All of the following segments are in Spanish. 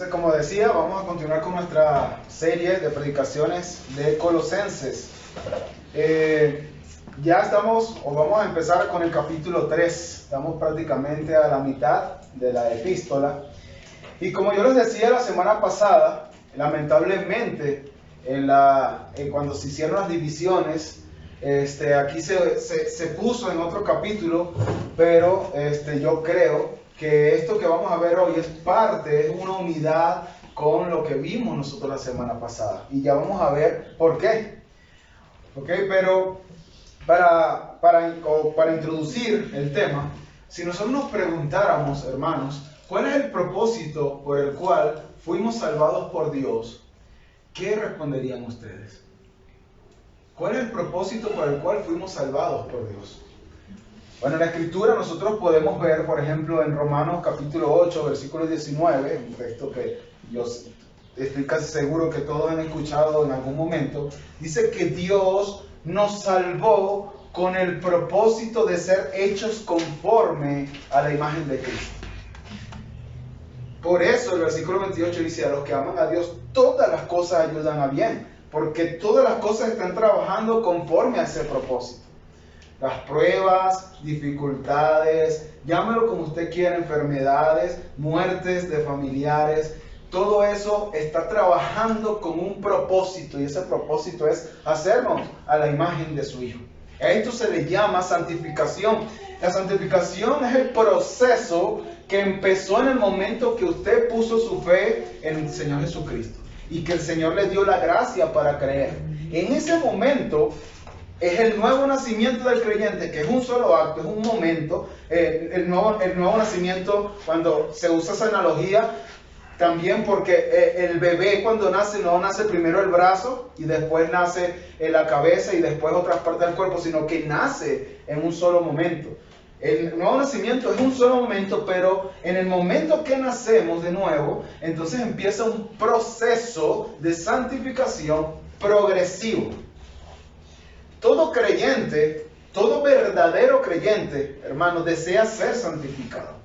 Como decía, vamos a continuar con nuestra serie de predicaciones de Colosenses. Ya estamos, o vamos a empezar con el capítulo 3. Estamos prácticamente a la mitad de la epístola. Y como yo les decía la semana pasada, lamentablemente, cuando se hicieron las divisiones, aquí se puso en otro capítulo, pero yo creo que esto que vamos a ver hoy es una unidad con lo que vimos nosotros la semana pasada. Y ya vamos a ver por qué. Pero para introducir el tema, si nosotros nos preguntáramos, hermanos, ¿cuál es el propósito por el cual fuimos salvados por Dios? ¿Qué responderían ustedes? ¿Cuál es el propósito por el cual fuimos salvados por Dios? Bueno, en la Escritura nosotros podemos ver, por ejemplo, en Romanos capítulo 8, versículo 19, un texto que yo estoy casi seguro que todos han escuchado en algún momento, dice que Dios nos salvó con el propósito de ser hechos conforme a la imagen de Cristo. Por eso el versículo 28 dice: a los que aman a Dios, todas las cosas ayudan a bien, porque todas las cosas están trabajando conforme a ese propósito. Las pruebas, dificultades, llámelo como usted quiera, enfermedades, muertes de familiares, todo eso está trabajando con un propósito, y ese propósito es hacernos a la imagen de su Hijo. A esto se le llama santificación. La santificación es el proceso que empezó en el momento que usted puso su fe en el Señor Jesucristo y que el Señor le dio la gracia para creer. En ese momento es el nuevo nacimiento del creyente, que es un solo acto, es un momento. El nuevo nacimiento, cuando se usa esa analogía, también porque el bebé cuando nace no nace primero el brazo y después nace la cabeza y después otras partes del cuerpo, sino que nace en un solo momento. El nuevo nacimiento es un solo momento, pero en el momento que nacemos de nuevo, entonces empieza un proceso de santificación progresivo. Todo creyente, todo verdadero creyente, hermano, desea ser santificado.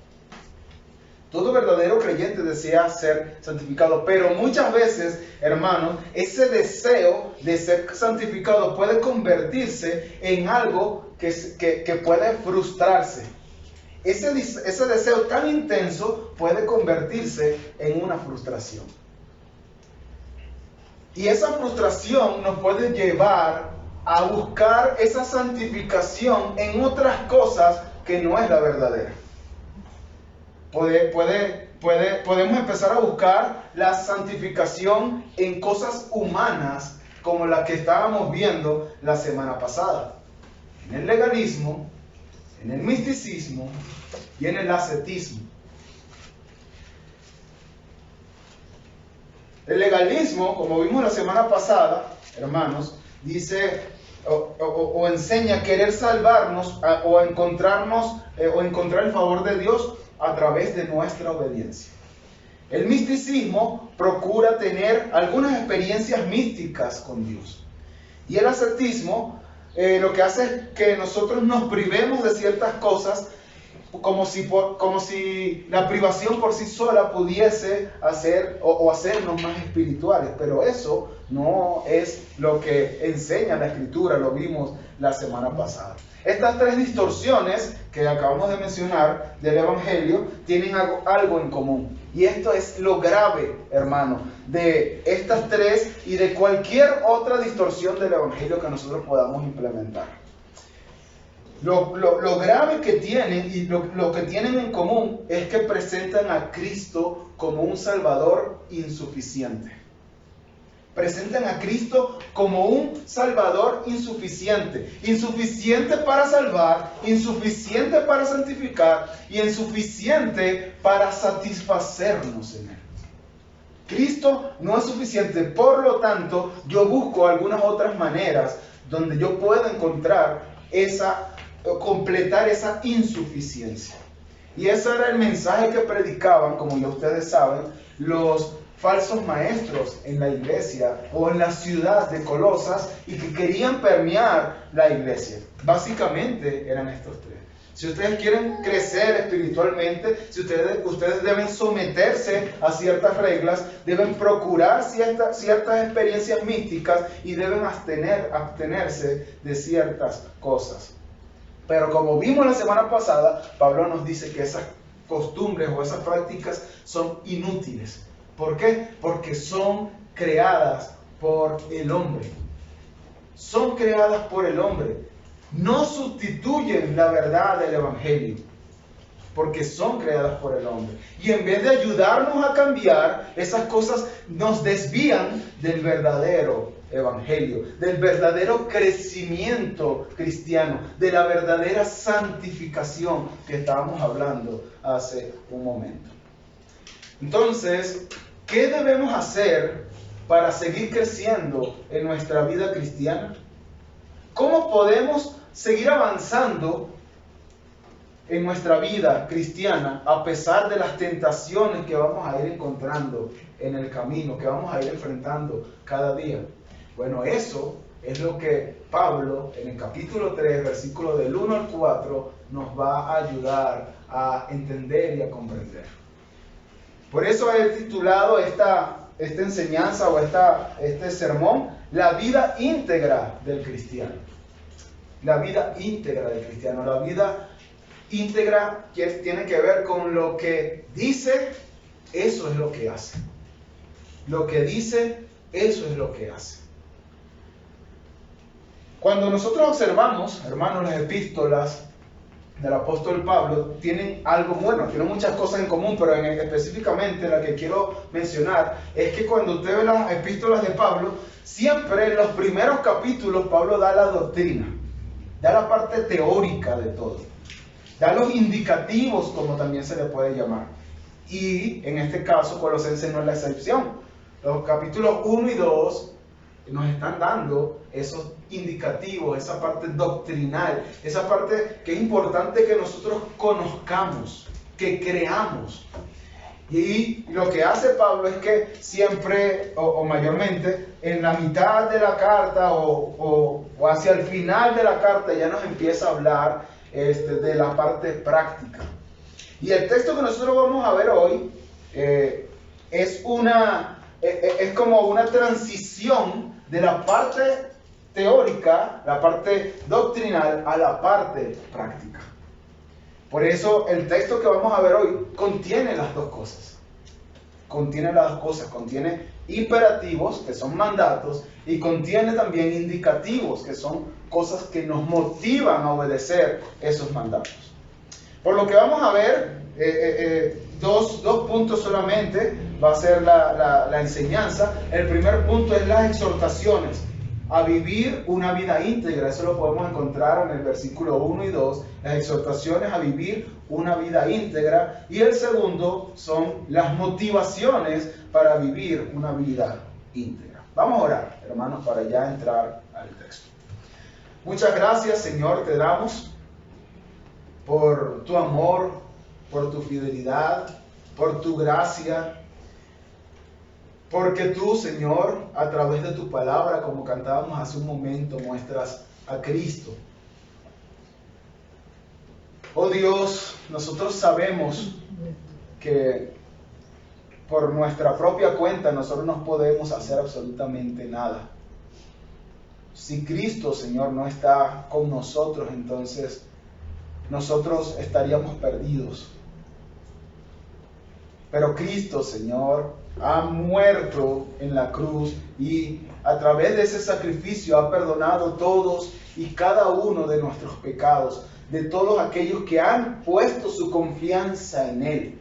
Todo verdadero creyente desea ser santificado, pero muchas veces, hermanos, ese deseo de ser santificado puede convertirse en algo que puede frustrarse. Ese deseo tan intenso puede convertirse en una frustración. Y esa frustración nos puede llevar a buscar esa santificación en otras cosas que no es la verdadera. Podemos empezar a buscar la santificación en cosas humanas, como la que estábamos viendo la semana pasada. En el legalismo, en el misticismo y en el ascetismo. El legalismo, como vimos la semana pasada, hermanos, dice o enseña a querer salvarnos o encontrar el favor de Dios a través de nuestra obediencia. El misticismo procura tener algunas experiencias místicas con Dios. Y el ascetismo lo que hace es que nosotros nos privemos de ciertas cosas, como si la privación por sí sola pudiese hacernos más espirituales. Pero eso no es lo que enseña la Escritura, lo vimos la semana pasada. Estas tres distorsiones que acabamos de mencionar del Evangelio tienen algo en común. Y esto es lo grave, hermano, de estas tres y de cualquier otra distorsión del Evangelio que nosotros podamos implementar. Lo grave que tienen y lo que tienen en común es que presentan a Cristo como un Salvador insuficiente. Presentan a Cristo como un Salvador insuficiente. Insuficiente para salvar, insuficiente para santificar y insuficiente para satisfacernos en Él. Cristo no es suficiente, por lo tanto, yo busco algunas otras maneras donde yo pueda completar esa insuficiencia. Y ese era el mensaje que predicaban, como ya ustedes saben, los falsos maestros en la iglesia o en la ciudad de Colosas y que querían permear la iglesia. Básicamente eran estos tres. Si ustedes quieren crecer espiritualmente, si ustedes deben someterse a ciertas reglas, deben procurar ciertas experiencias místicas y deben abstenerse de ciertas cosas. Pero como vimos la semana pasada, Pablo nos dice que esas costumbres o esas prácticas son inútiles. ¿Por qué? Porque son creadas por el hombre. Son creadas por el hombre. No sustituyen la verdad del Evangelio, porque son creadas por el hombre. Y en vez de ayudarnos a cambiar, esas cosas nos desvían del verdadero Evangelio, del verdadero crecimiento cristiano, de la verdadera santificación que estábamos hablando hace un momento. Entonces, ¿qué debemos hacer para seguir creciendo en nuestra vida cristiana? ¿Cómo podemos seguir avanzando en nuestra vida cristiana a pesar de las tentaciones que vamos a ir encontrando en el camino, que vamos a ir enfrentando cada día? Bueno, eso es lo que Pablo en el capítulo 3, versículo del 1 al 4, nos va a ayudar a entender y a comprender. Por eso he titulado esta enseñanza o este sermón, la vida íntegra del cristiano. La vida íntegra del cristiano. La vida íntegra que tiene que ver con lo que dice, eso es lo que hace. Lo que dice, eso es lo que hace. Cuando nosotros observamos, hermanos, las epístolas del apóstol Pablo, tienen algo bueno, tienen muchas cosas en común, pero específicamente la que quiero mencionar es que cuando usted ve las epístolas de Pablo, siempre en los primeros capítulos Pablo da la doctrina, da la parte teórica de todo, da los indicativos, como también se le puede llamar. Y en este caso, Colosenses no es la excepción. Los capítulos 1 y 2 nos están dando esos indicativos, esa parte doctrinal, esa parte que es importante que nosotros conozcamos, que creamos. Y lo que hace Pablo es que siempre, o mayormente, en la mitad de la carta o hacia el final de la carta ya nos empieza a hablar de la parte práctica. Y el texto que nosotros vamos a ver hoy es como una transición de la parte teórica, la parte doctrinal, a la parte práctica. Por eso el texto que vamos a ver hoy contiene las dos cosas. Contiene las dos cosas. Contiene imperativos, que son mandatos, y contiene también indicativos, que son cosas que nos motivan a obedecer esos mandatos. Por lo que vamos a ver, dos puntos solamente va a ser la enseñanza. El primer punto es las exhortaciones a vivir una vida íntegra. Eso lo podemos encontrar en el versículo 1 y 2, las exhortaciones a vivir una vida íntegra. Y el segundo son las motivaciones para vivir una vida íntegra. Vamos a orar, hermanos, para ya entrar al texto. Muchas gracias, Señor, te damos por tu amor, por tu fidelidad, por tu gracia, porque tú, Señor, a través de tu palabra, como cantábamos hace un momento, muestras a Cristo. Oh Dios, nosotros sabemos que por nuestra propia cuenta nosotros no podemos hacer absolutamente nada. Si Cristo, Señor, no está con nosotros, entonces nosotros estaríamos perdidos. Pero Cristo, Señor, ha muerto en la cruz y a través de ese sacrificio ha perdonado todos y cada uno de nuestros pecados, de todos aquellos que han puesto su confianza en Él.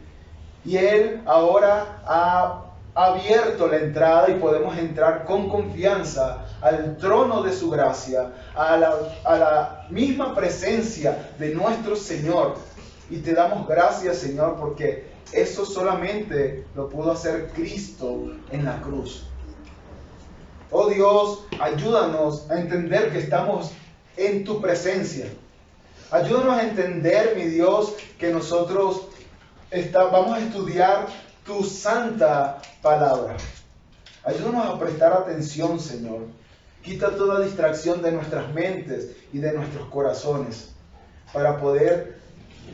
Y Él ahora ha abierto la entrada y podemos entrar con confianza al trono de su gracia, a la misma presencia de nuestro Señor. Y te damos gracias, Señor, porque eso solamente lo pudo hacer Cristo en la cruz. Oh Dios, ayúdanos a entender que estamos en tu presencia. Ayúdanos a entender, mi Dios, que nosotros vamos a estudiar tu santa palabra. Ayúdanos a prestar atención, Señor. Quita toda distracción de nuestras mentes y de nuestros corazones para poder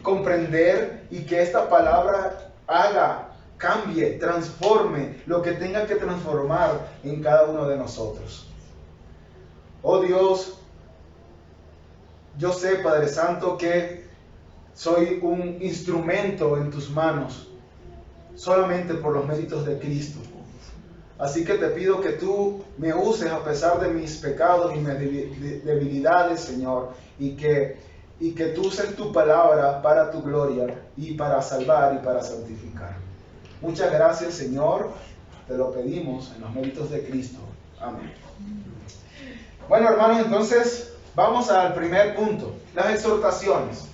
comprender y que esta palabra haga, cambie, transforme lo que tenga que transformar en cada uno de nosotros. Oh Dios, yo sé, Padre Santo, que soy un instrumento en tus manos, solamente por los méritos de Cristo. Así que te pido que tú me uses a pesar de mis pecados y mis debilidades, Señor, y que tú uses tu palabra para tu gloria y para salvar y para santificar. Muchas gracias, Señor, te lo pedimos en los méritos de Cristo. Amén. Bueno, hermanos, entonces vamos al primer punto, las exhortaciones.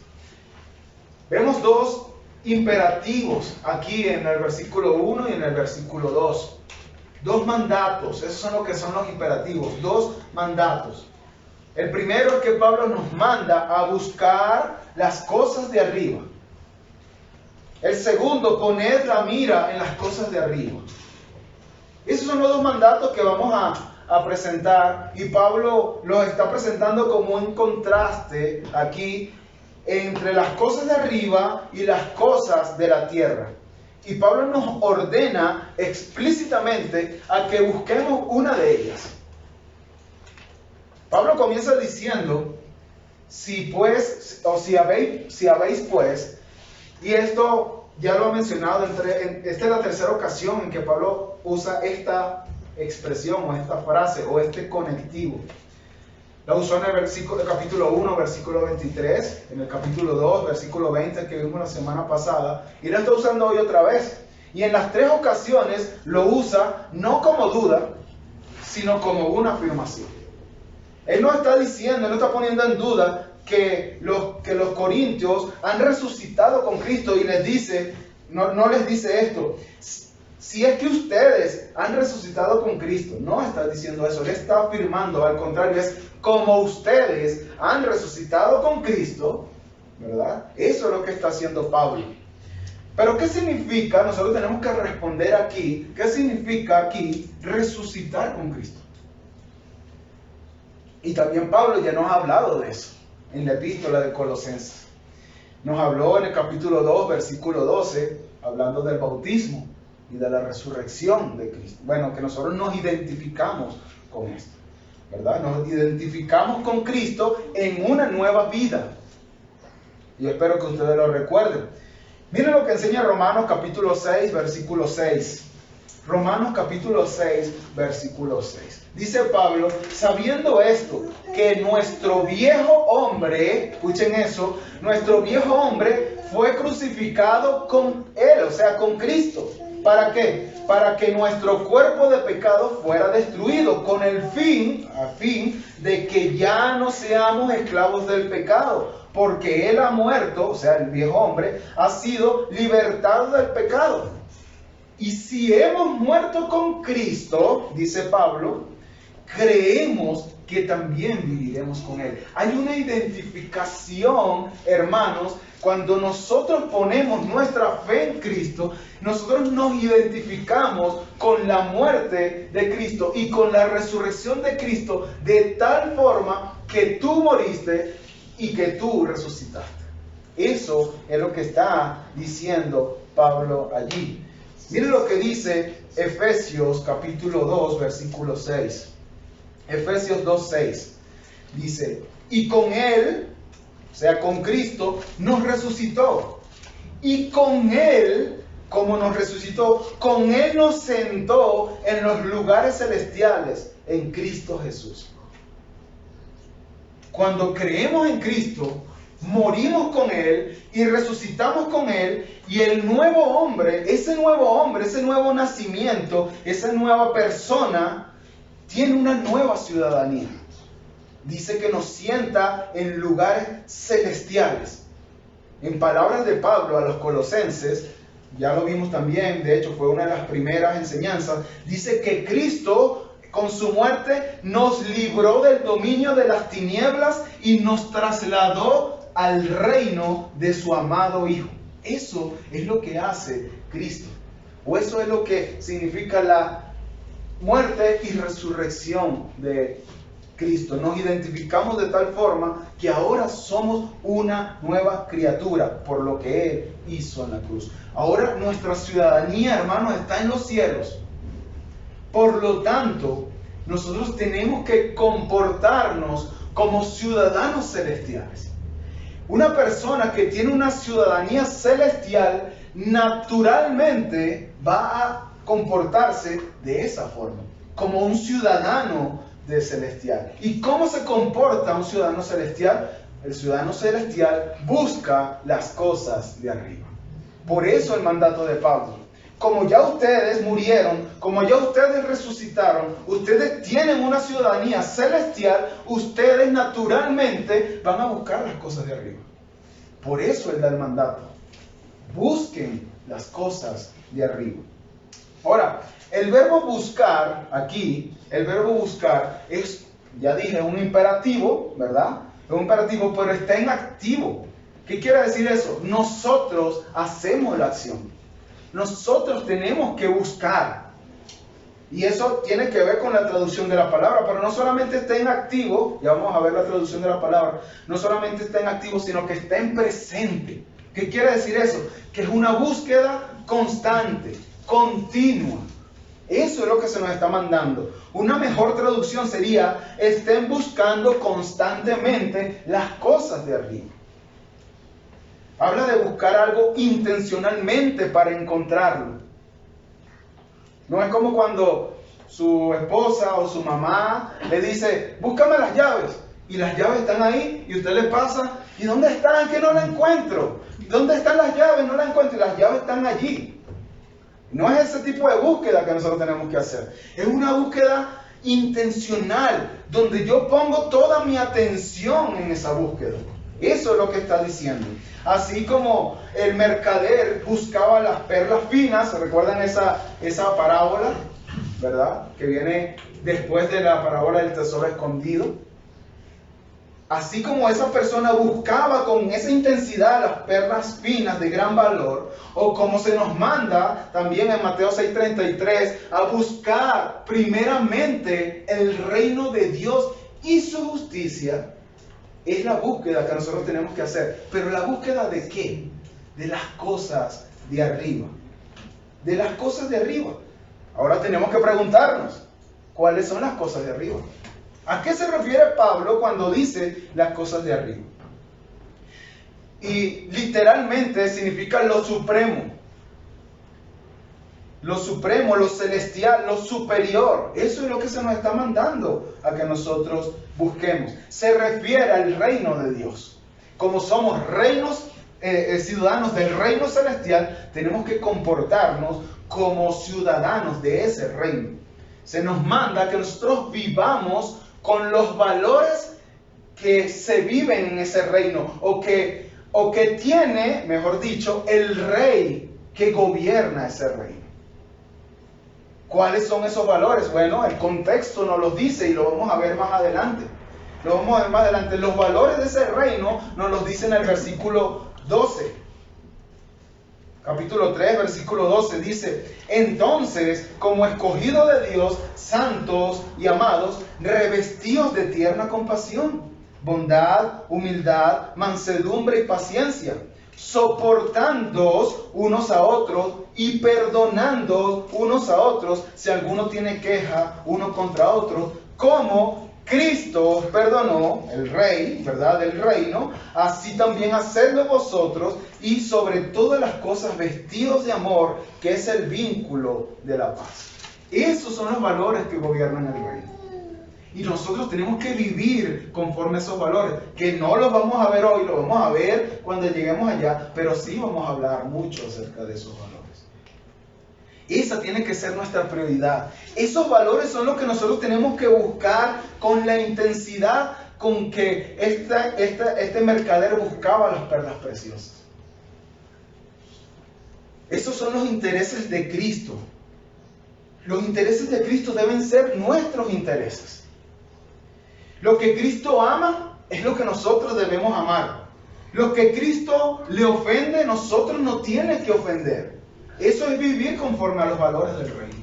Vemos dos imperativos aquí en el versículo 1 y en el versículo 2. Dos mandatos, esos son lo que son los imperativos, dos mandatos. El primero es que Pablo nos manda a buscar las cosas de arriba. El segundo, poner la mira en las cosas de arriba. Esos son los dos mandatos que vamos a presentar, y Pablo los está presentando como un contraste aquí entre las cosas de arriba y las cosas de la tierra. Y Pablo nos ordena explícitamente a que busquemos una de ellas. Pablo comienza diciendo, si habéis pues, y esto ya lo he mencionado, esta es la tercera ocasión en que Pablo usa esta expresión o esta frase o este conectivo. La usó en el capítulo 1, versículo 23, en el capítulo 2, versículo 20 que vimos la semana pasada, y la está usando hoy otra vez. Y en las tres ocasiones lo usa no como duda, sino como una afirmación. Él no está diciendo, no está poniendo en duda que los corintios han resucitado con Cristo, y les dice, no les dice esto, si es que ustedes han resucitado con Cristo. No está diciendo eso, le está afirmando, al contrario, es como ustedes han resucitado con Cristo, ¿verdad? Eso es lo que está haciendo Pablo. Pero ¿qué significa? Nosotros tenemos que responder aquí, ¿qué significa aquí resucitar con Cristo? Y también Pablo ya nos ha hablado de eso en la epístola de Colosenses. Nos habló en el capítulo 2, versículo 12, hablando del bautismo y de la resurrección de Cristo. Bueno, que nosotros nos identificamos con esto, ¿verdad? Nos identificamos con Cristo en una nueva vida. Y espero que ustedes lo recuerden. Miren lo que enseña Romanos capítulo 6, versículo 6. Romanos capítulo 6, versículo 6. Dice Pablo, sabiendo esto, que nuestro viejo hombre, escuchen eso, nuestro viejo hombre fue crucificado con él, o sea, con Cristo. ¿Para qué? Para que nuestro cuerpo de pecado fuera destruido, con el fin, a fin de que ya no seamos esclavos del pecado, porque él ha muerto, o sea, el viejo hombre, ha sido libertado del pecado. Y si hemos muerto con Cristo, dice Pablo, creemos que también viviremos con Él. Hay una identificación, hermanos, cuando nosotros ponemos nuestra fe en Cristo, nosotros nos identificamos con la muerte de Cristo y con la resurrección de Cristo, de tal forma que tú moriste y que tú resucitaste. Eso es lo que está diciendo Pablo allí. Miren lo que dice Efesios capítulo 2, versículo 6. Efesios 2, 6. Dice, y con Él, o sea, con Cristo, nos resucitó. Y con Él, como nos resucitó, con Él nos sentó en los lugares celestiales en Cristo Jesús. Cuando creemos en Cristo, morimos con Él y resucitamos con Él, y el nuevo hombre, ese nuevo nacimiento, esa nueva persona, tiene una nueva ciudadanía. Dice que nos sienta en lugares celestiales. En palabras de Pablo a los colosenses, ya lo vimos también, de hecho fue una de las primeras enseñanzas, dice que Cristo con su muerte nos libró del dominio de las tinieblas y nos trasladó al reino de su amado Hijo. Eso es lo que hace Cristo, o eso es lo que significa la muerte y resurrección de Cristo. Nos identificamos de tal forma que ahora somos una nueva criatura por lo que Él hizo en la cruz. Ahora nuestra ciudadanía, hermanos, está en los cielos. Por lo tanto, nosotros tenemos que comportarnos como ciudadanos celestiales. Una persona que tiene una ciudadanía celestial naturalmente va a comportarse de esa forma, como un ciudadano celestial. ¿Y cómo se comporta un ciudadano celestial? El ciudadano celestial busca las cosas de arriba. Por eso el mandato de Pablo. Como ya ustedes murieron, como ya ustedes resucitaron, ustedes tienen una ciudadanía celestial, ustedes naturalmente van a buscar las cosas de arriba. Por eso Él da el mandato. Busquen las cosas de arriba. Ahora, el verbo buscar aquí, el verbo buscar es, ya dije, un imperativo, ¿verdad? Es un imperativo, pero está en activo. ¿Qué quiere decir eso? Nosotros hacemos la acción. Nosotros tenemos que buscar. Y eso tiene que ver con la traducción de la palabra, pero no solamente está en activo, ya vamos a ver la traducción de la palabra, no solamente está en activo, sino que está en presente. ¿Qué quiere decir eso? Que es una búsqueda constante, continua. Eso es lo que se nos está mandando. Una mejor traducción sería: estén buscando constantemente las cosas de arriba. Habla de buscar algo intencionalmente para encontrarlo. No es como cuando su esposa o su mamá le dice: búscame las llaves. Y las llaves están ahí y usted le pasa: ¿y dónde están? Que no la encuentro. ¿Dónde están las llaves? No la encuentro. Y las llaves están allí. No es ese tipo de búsqueda que nosotros tenemos que hacer. Es una búsqueda intencional, donde yo pongo toda mi atención en esa búsqueda. Eso es lo que está diciendo. Así como el mercader buscaba las perlas finas, ¿recuerdan esa parábola? ¿Verdad? Que viene después de la parábola del tesoro escondido. Así como esa persona buscaba con esa intensidad las perlas finas de gran valor, o como se nos manda también en Mateo 6:33, a buscar primeramente el reino de Dios y su justicia, es la búsqueda que nosotros tenemos que hacer. ¿Pero la búsqueda de qué? De las cosas de arriba. De las cosas de arriba. Ahora tenemos que preguntarnos, ¿cuáles son las cosas de arriba? ¿A qué se refiere Pablo cuando dice las cosas de arriba? Y literalmente significa lo supremo. Lo supremo, lo celestial, lo superior. Eso es lo que se nos está mandando a que nosotros busquemos. Se refiere al reino de Dios. Como somos ciudadanos del reino celestial, tenemos que comportarnos como ciudadanos de ese reino. Se nos manda que nosotros vivamos con los valores que se viven en ese reino, o que tiene, mejor dicho, el rey que gobierna ese reino. ¿Cuáles son esos valores? Bueno, el contexto nos los dice y lo vamos a ver más adelante. Los valores de ese reino nos los dice en el versículo 12. Capítulo 3, versículo 12 dice: entonces, como escogidos de Dios, santos y amados, revestidos de tierna compasión, bondad, humildad, mansedumbre y paciencia, soportándoos unos a otros y perdonando unos a otros si alguno tiene queja uno contra otro, como Cristo perdonó, el rey, ¿verdad?, del reino, así también hacedlo vosotros, y sobre todas las cosas vestidos de amor, que es el vínculo de la paz. Esos son los valores que gobiernan el reino. Y nosotros tenemos que vivir conforme a esos valores, que no los vamos a ver hoy, los vamos a ver cuando lleguemos allá, pero sí vamos a hablar mucho acerca de esos valores. Esa tiene que ser nuestra prioridad. Esos valores son los que nosotros tenemos que buscar con la intensidad con que este mercader buscaba las perlas preciosas. Esos son los intereses de Cristo. Los intereses de Cristo deben ser nuestros intereses. Lo que Cristo ama es lo que nosotros debemos amar. Lo que Cristo le ofende, nosotros no tiene que ofender. Eso es vivir conforme a los valores del reino.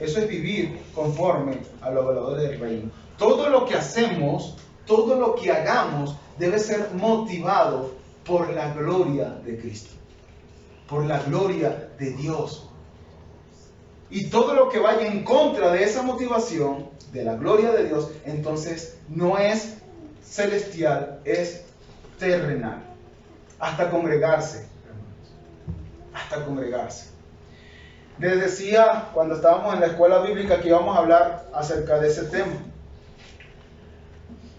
Eso es vivir conforme a los valores del reino. Todo lo que hacemos, todo lo que hagamos, debe ser motivado por la gloria de Cristo, por la gloria de Dios. Y todo lo que vaya en contra de esa motivación, de la gloria de Dios, entonces no es celestial, es terrenal. Hasta congregarse, hermanos. Hasta congregarse. Les decía cuando estábamos en la escuela bíblica que íbamos a hablar acerca de ese tema.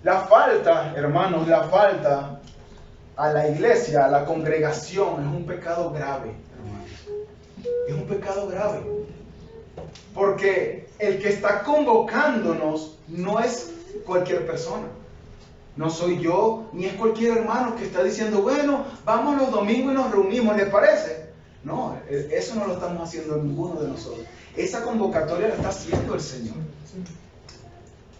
La falta, hermanos, la falta a la iglesia, a la congregación, es un pecado grave, hermanos. Es un pecado grave. Porque el que está convocándonos no es cualquier persona. No soy yo, ni es cualquier hermano que está diciendo, bueno, vamos los domingos y nos reunimos, ¿les parece? No, eso no lo estamos haciendo ninguno de nosotros. Esa convocatoria la está haciendo el Señor.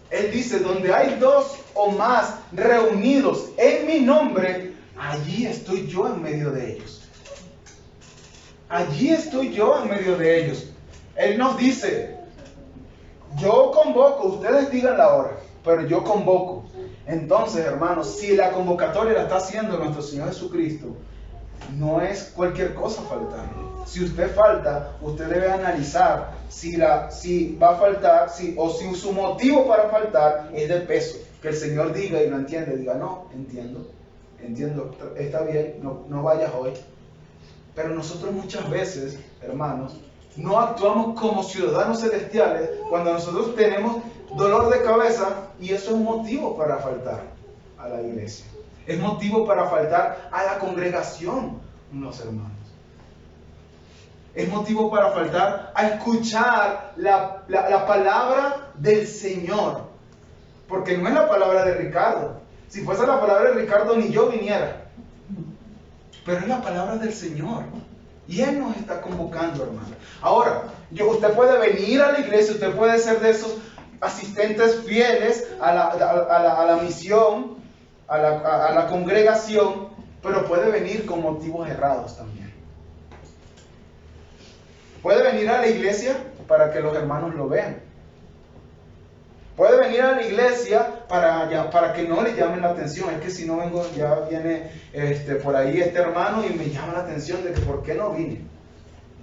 Él dice, donde hay 2 o más reunidos en mi nombre, allí estoy yo en medio de ellos. Allí estoy yo en medio de ellos. Él nos dice, yo convoco, ustedes digan la hora, pero yo convoco. Entonces, hermanos, si la convocatoria la está haciendo nuestro Señor Jesucristo, no es cualquier cosa faltar. Si usted falta, usted debe analizar si va a faltar, o si su motivo para faltar es de peso. Que el Señor diga y lo entiende, diga, no, entiendo, está bien, no vayas hoy. Pero nosotros muchas veces, hermanos, no actuamos como ciudadanos celestiales cuando nosotros tenemos dolor de cabeza y eso es un motivo para faltar a la iglesia. Es motivo para faltar a la congregación, los hermanos. Es motivo para faltar a escuchar la palabra del Señor. Porque no es la palabra de Ricardo. Si fuese la palabra de Ricardo, ni yo viniera. Pero es la palabra del Señor. Y Él nos está convocando, hermano. Ahora, usted puede venir a la iglesia, usted puede ser de esos asistentes fieles a la misión, a la congregación, pero puede venir con motivos errados también. Puede venir a la iglesia para que los hermanos lo vean. Puede venir a la iglesia para que no le llamen la atención. Es que si no vengo, ya viene por ahí este hermano y me llama la atención de que por qué no vine,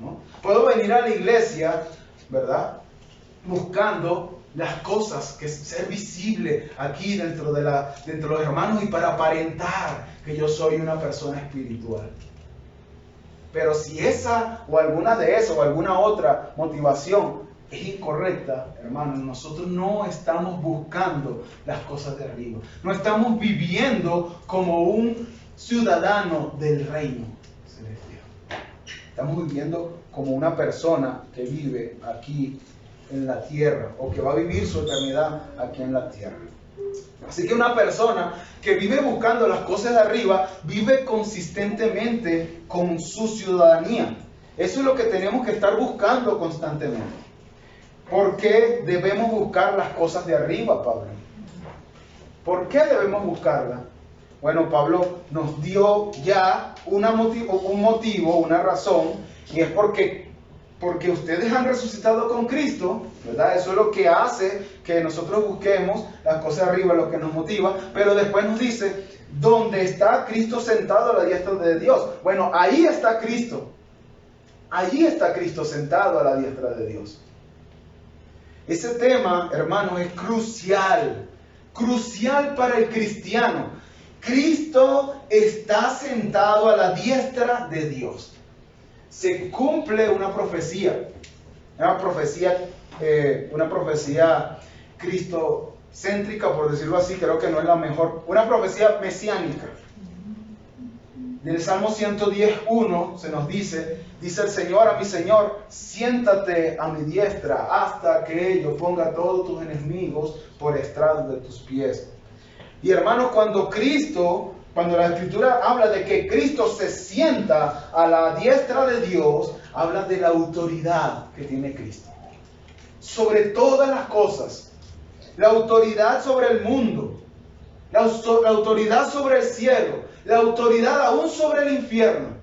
¿no? Puedo venir a la iglesia, ¿verdad? Buscando las cosas, que ser visible aquí dentro de los hermanos y para aparentar que yo soy una persona espiritual. Pero si esa o alguna de esas o alguna otra motivación es incorrecta, hermanos, nosotros no estamos buscando las cosas de arriba. No estamos viviendo como un ciudadano del reino celestial. Estamos viviendo como una persona que vive aquí en la tierra o que va a vivir su eternidad aquí en la tierra. Así que una persona que vive buscando las cosas de arriba vive consistentemente con su ciudadanía. Eso es lo que tenemos que estar buscando constantemente. ¿Por qué debemos buscar las cosas de arriba, Pablo? ¿Por qué debemos buscarlas? Bueno, Pablo nos dio ya un motivo, una razón, y es porque ustedes han resucitado con Cristo, ¿verdad? Eso es lo que hace que nosotros busquemos las cosas de arriba, lo que nos motiva, pero después nos dice, ¿dónde está Cristo sentado a la diestra de Dios? Bueno, ahí está Cristo. Allí está Cristo sentado a la diestra de Dios. Ese tema, hermanos, es crucial para el cristiano. Cristo está sentado a la diestra de Dios. Se cumple una profecía cristocéntrica, por decirlo así, creo que no es la mejor, una profecía mesiánica. En el Salmo 110:1 se nos dice el Señor a mi Señor, siéntate a mi diestra hasta que yo ponga a todos tus enemigos por estrado de tus pies. Y hermanos, cuando la Escritura habla de que Cristo se sienta a la diestra de Dios, habla de la autoridad que tiene Cristo sobre todas las cosas, la autoridad sobre el mundo, la autoridad sobre el cielo, la autoridad aún sobre el infierno.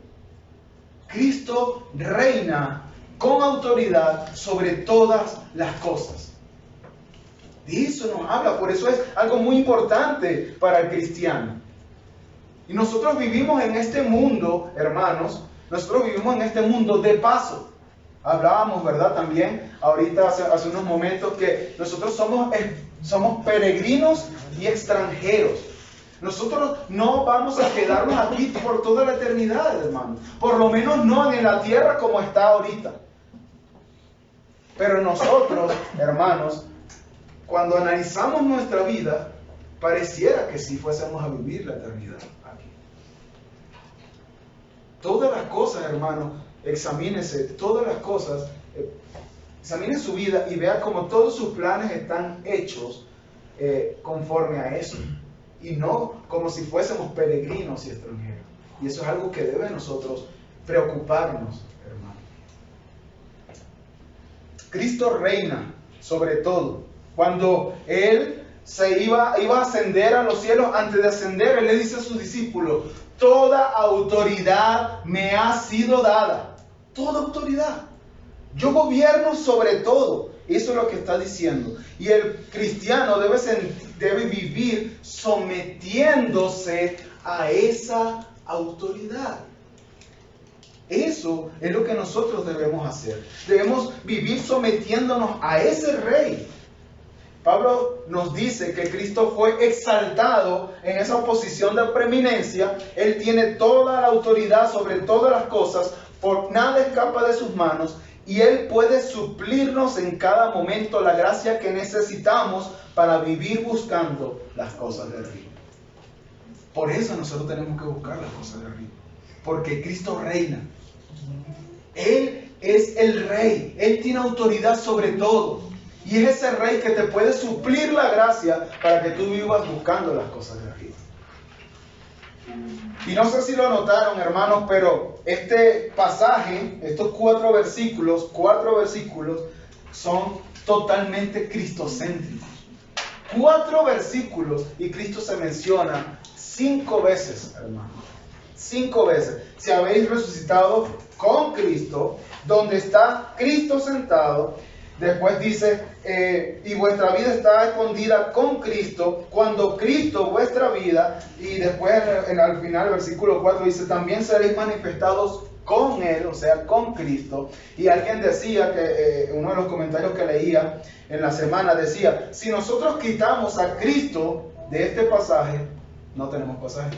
Cristo reina con autoridad sobre todas las cosas. De eso nos habla, por eso es algo muy importante para el cristiano. Y nosotros vivimos en este mundo, hermanos, nosotros vivimos en este mundo de paso. Hablábamos, ¿verdad? También ahorita hace unos momentos que nosotros somos peregrinos y extranjeros. Nosotros no vamos a quedarnos aquí por toda la eternidad, hermanos. Por lo menos no en la tierra como está ahorita. Pero nosotros, hermanos, cuando analizamos nuestra vida, pareciera que sí fuésemos a vivir la eternidad aquí. Todas las cosas, hermanos, examínese todas las cosas, examine su vida y vea cómo todos sus planes están hechos conforme a eso. Y no como si fuésemos peregrinos y extranjeros. Y eso es algo que debe nosotros preocuparnos, hermano. Cristo reina sobre todo. Cuando Él se iba a ascender a los cielos, antes de ascender, Él le dice a sus discípulos: toda autoridad me ha sido dada. Toda autoridad. Yo gobierno sobre todo. Eso es lo que está diciendo. Y el cristiano debe vivir sometiéndose a esa autoridad. Eso es lo que nosotros debemos hacer. Debemos vivir sometiéndonos a ese rey. Pablo nos dice que Cristo fue exaltado en esa posición de preeminencia. Él tiene toda la autoridad sobre todas las cosas. Por nada escapa de sus manos. Y Él puede suplirnos en cada momento la gracia que necesitamos para vivir buscando las cosas de arriba. Por eso nosotros tenemos que buscar las cosas de arriba. Porque Cristo reina. Él es el rey. Él tiene autoridad sobre todo. Y es ese rey que te puede suplir la gracia para que tú vivas buscando las cosas de arriba. Y no sé si lo notaron, hermanos, pero este pasaje, estos cuatro versículos, son totalmente cristocéntricos. 4 versículos y Cristo se menciona 5 veces, hermanos. 5 veces. Si habéis resucitado con Cristo, donde está Cristo sentado. Después dice, y vuestra vida está escondida con Cristo, cuando Cristo vuestra vida, y después al final, versículo 4 dice, también seréis manifestados con Él, o sea, con Cristo. Y alguien decía, que uno de los comentarios que leía en la semana decía, si nosotros quitamos a Cristo de este pasaje, no tenemos pasaje.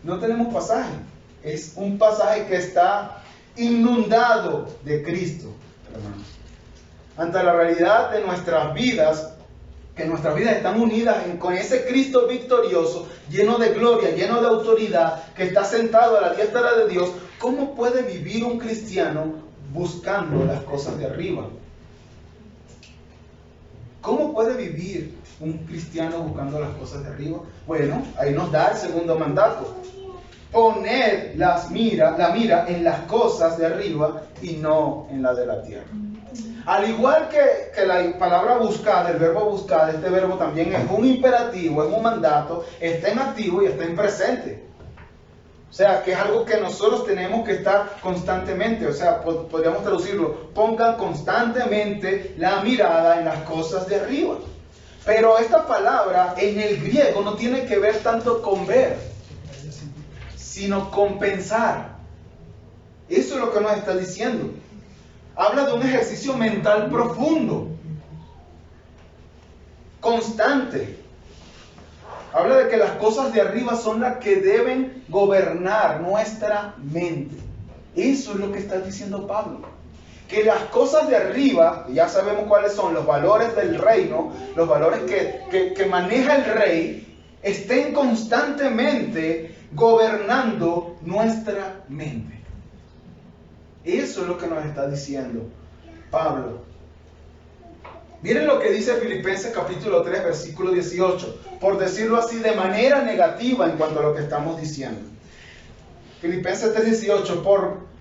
No tenemos pasaje. Es un pasaje que está inundado de Cristo, hermanos. Ante la realidad de nuestras vidas, que nuestras vidas están unidas con ese Cristo victorioso, lleno de gloria, lleno de autoridad, que está sentado a la diestra de Dios, ¿cómo puede vivir un cristiano buscando las cosas de arriba? ¿Cómo puede vivir un cristiano buscando las cosas de arriba? Bueno, ahí nos da el segundo mandato. Poner la mira en las cosas de arriba y no en la de la tierra. Al igual que la palabra buscar, el verbo buscar, este verbo también es un imperativo, es un mandato, está en activo y está en presente. O sea, que es algo que nosotros tenemos que estar constantemente, o sea, podríamos traducirlo, pongan constantemente la mirada en las cosas de arriba. Pero esta palabra en el griego no tiene que ver tanto con ver, sino compensar. Eso es lo que nos está diciendo. Habla de un ejercicio mental profundo, constante. Habla de que las cosas de arriba son las que deben gobernar nuestra mente. Eso es lo que está diciendo Pablo. Que las cosas de arriba, ya sabemos cuáles son los valores del reino, los valores que maneja el rey, estén constantemente gobernando nuestra mente. Eso es lo que nos está diciendo Pablo. Miren lo que dice Filipenses capítulo 3, versículo 18, por decirlo así de manera negativa en cuanto a lo que estamos diciendo. Filipenses 3, 18,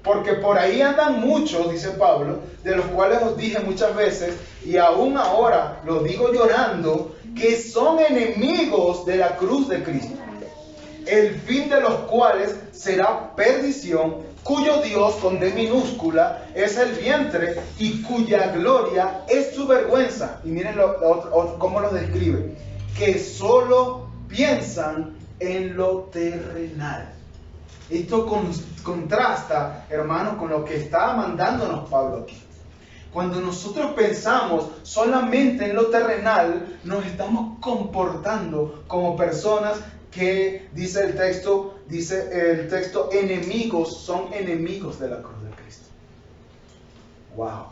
porque por ahí andan muchos, dice Pablo, de los cuales os dije muchas veces, y aún ahora lo digo llorando, que son enemigos de la cruz de Cristo, el fin de los cuales será perdición cuyo Dios con D minúscula es el vientre y cuya gloria es su vergüenza. Y miren cómo lo describe, que solo piensan en lo terrenal. Esto contrasta, hermanos, con lo que está mandándonos Pablo aquí. Cuando nosotros pensamos solamente en lo terrenal, nos estamos comportando como personas que, dice el texto, enemigos, son enemigos de la cruz de Cristo. Wow,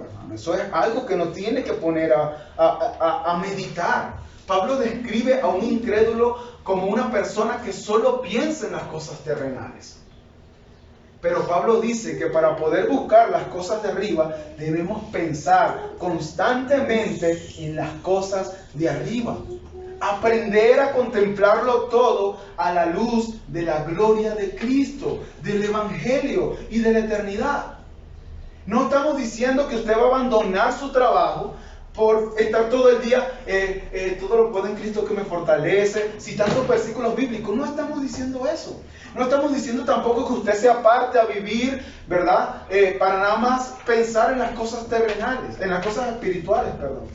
hermano, eso es algo que nos tiene que poner a meditar. Pablo describe a un incrédulo como una persona que solo piensa en las cosas terrenales. Pero Pablo dice que para poder buscar las cosas de arriba, debemos pensar constantemente en las cosas de arriba. Aprender a contemplarlo todo a la luz de la gloria de Cristo, del Evangelio y de la eternidad. No estamos diciendo que usted va a abandonar su trabajo por estar todo el día, todo lo puedo en Cristo que me fortalece, citando versículos bíblicos. No estamos diciendo eso. No estamos diciendo tampoco que usted se aparte a vivir, ¿verdad? Para nada más pensar en las cosas terrenales, en las cosas espirituales, perdón.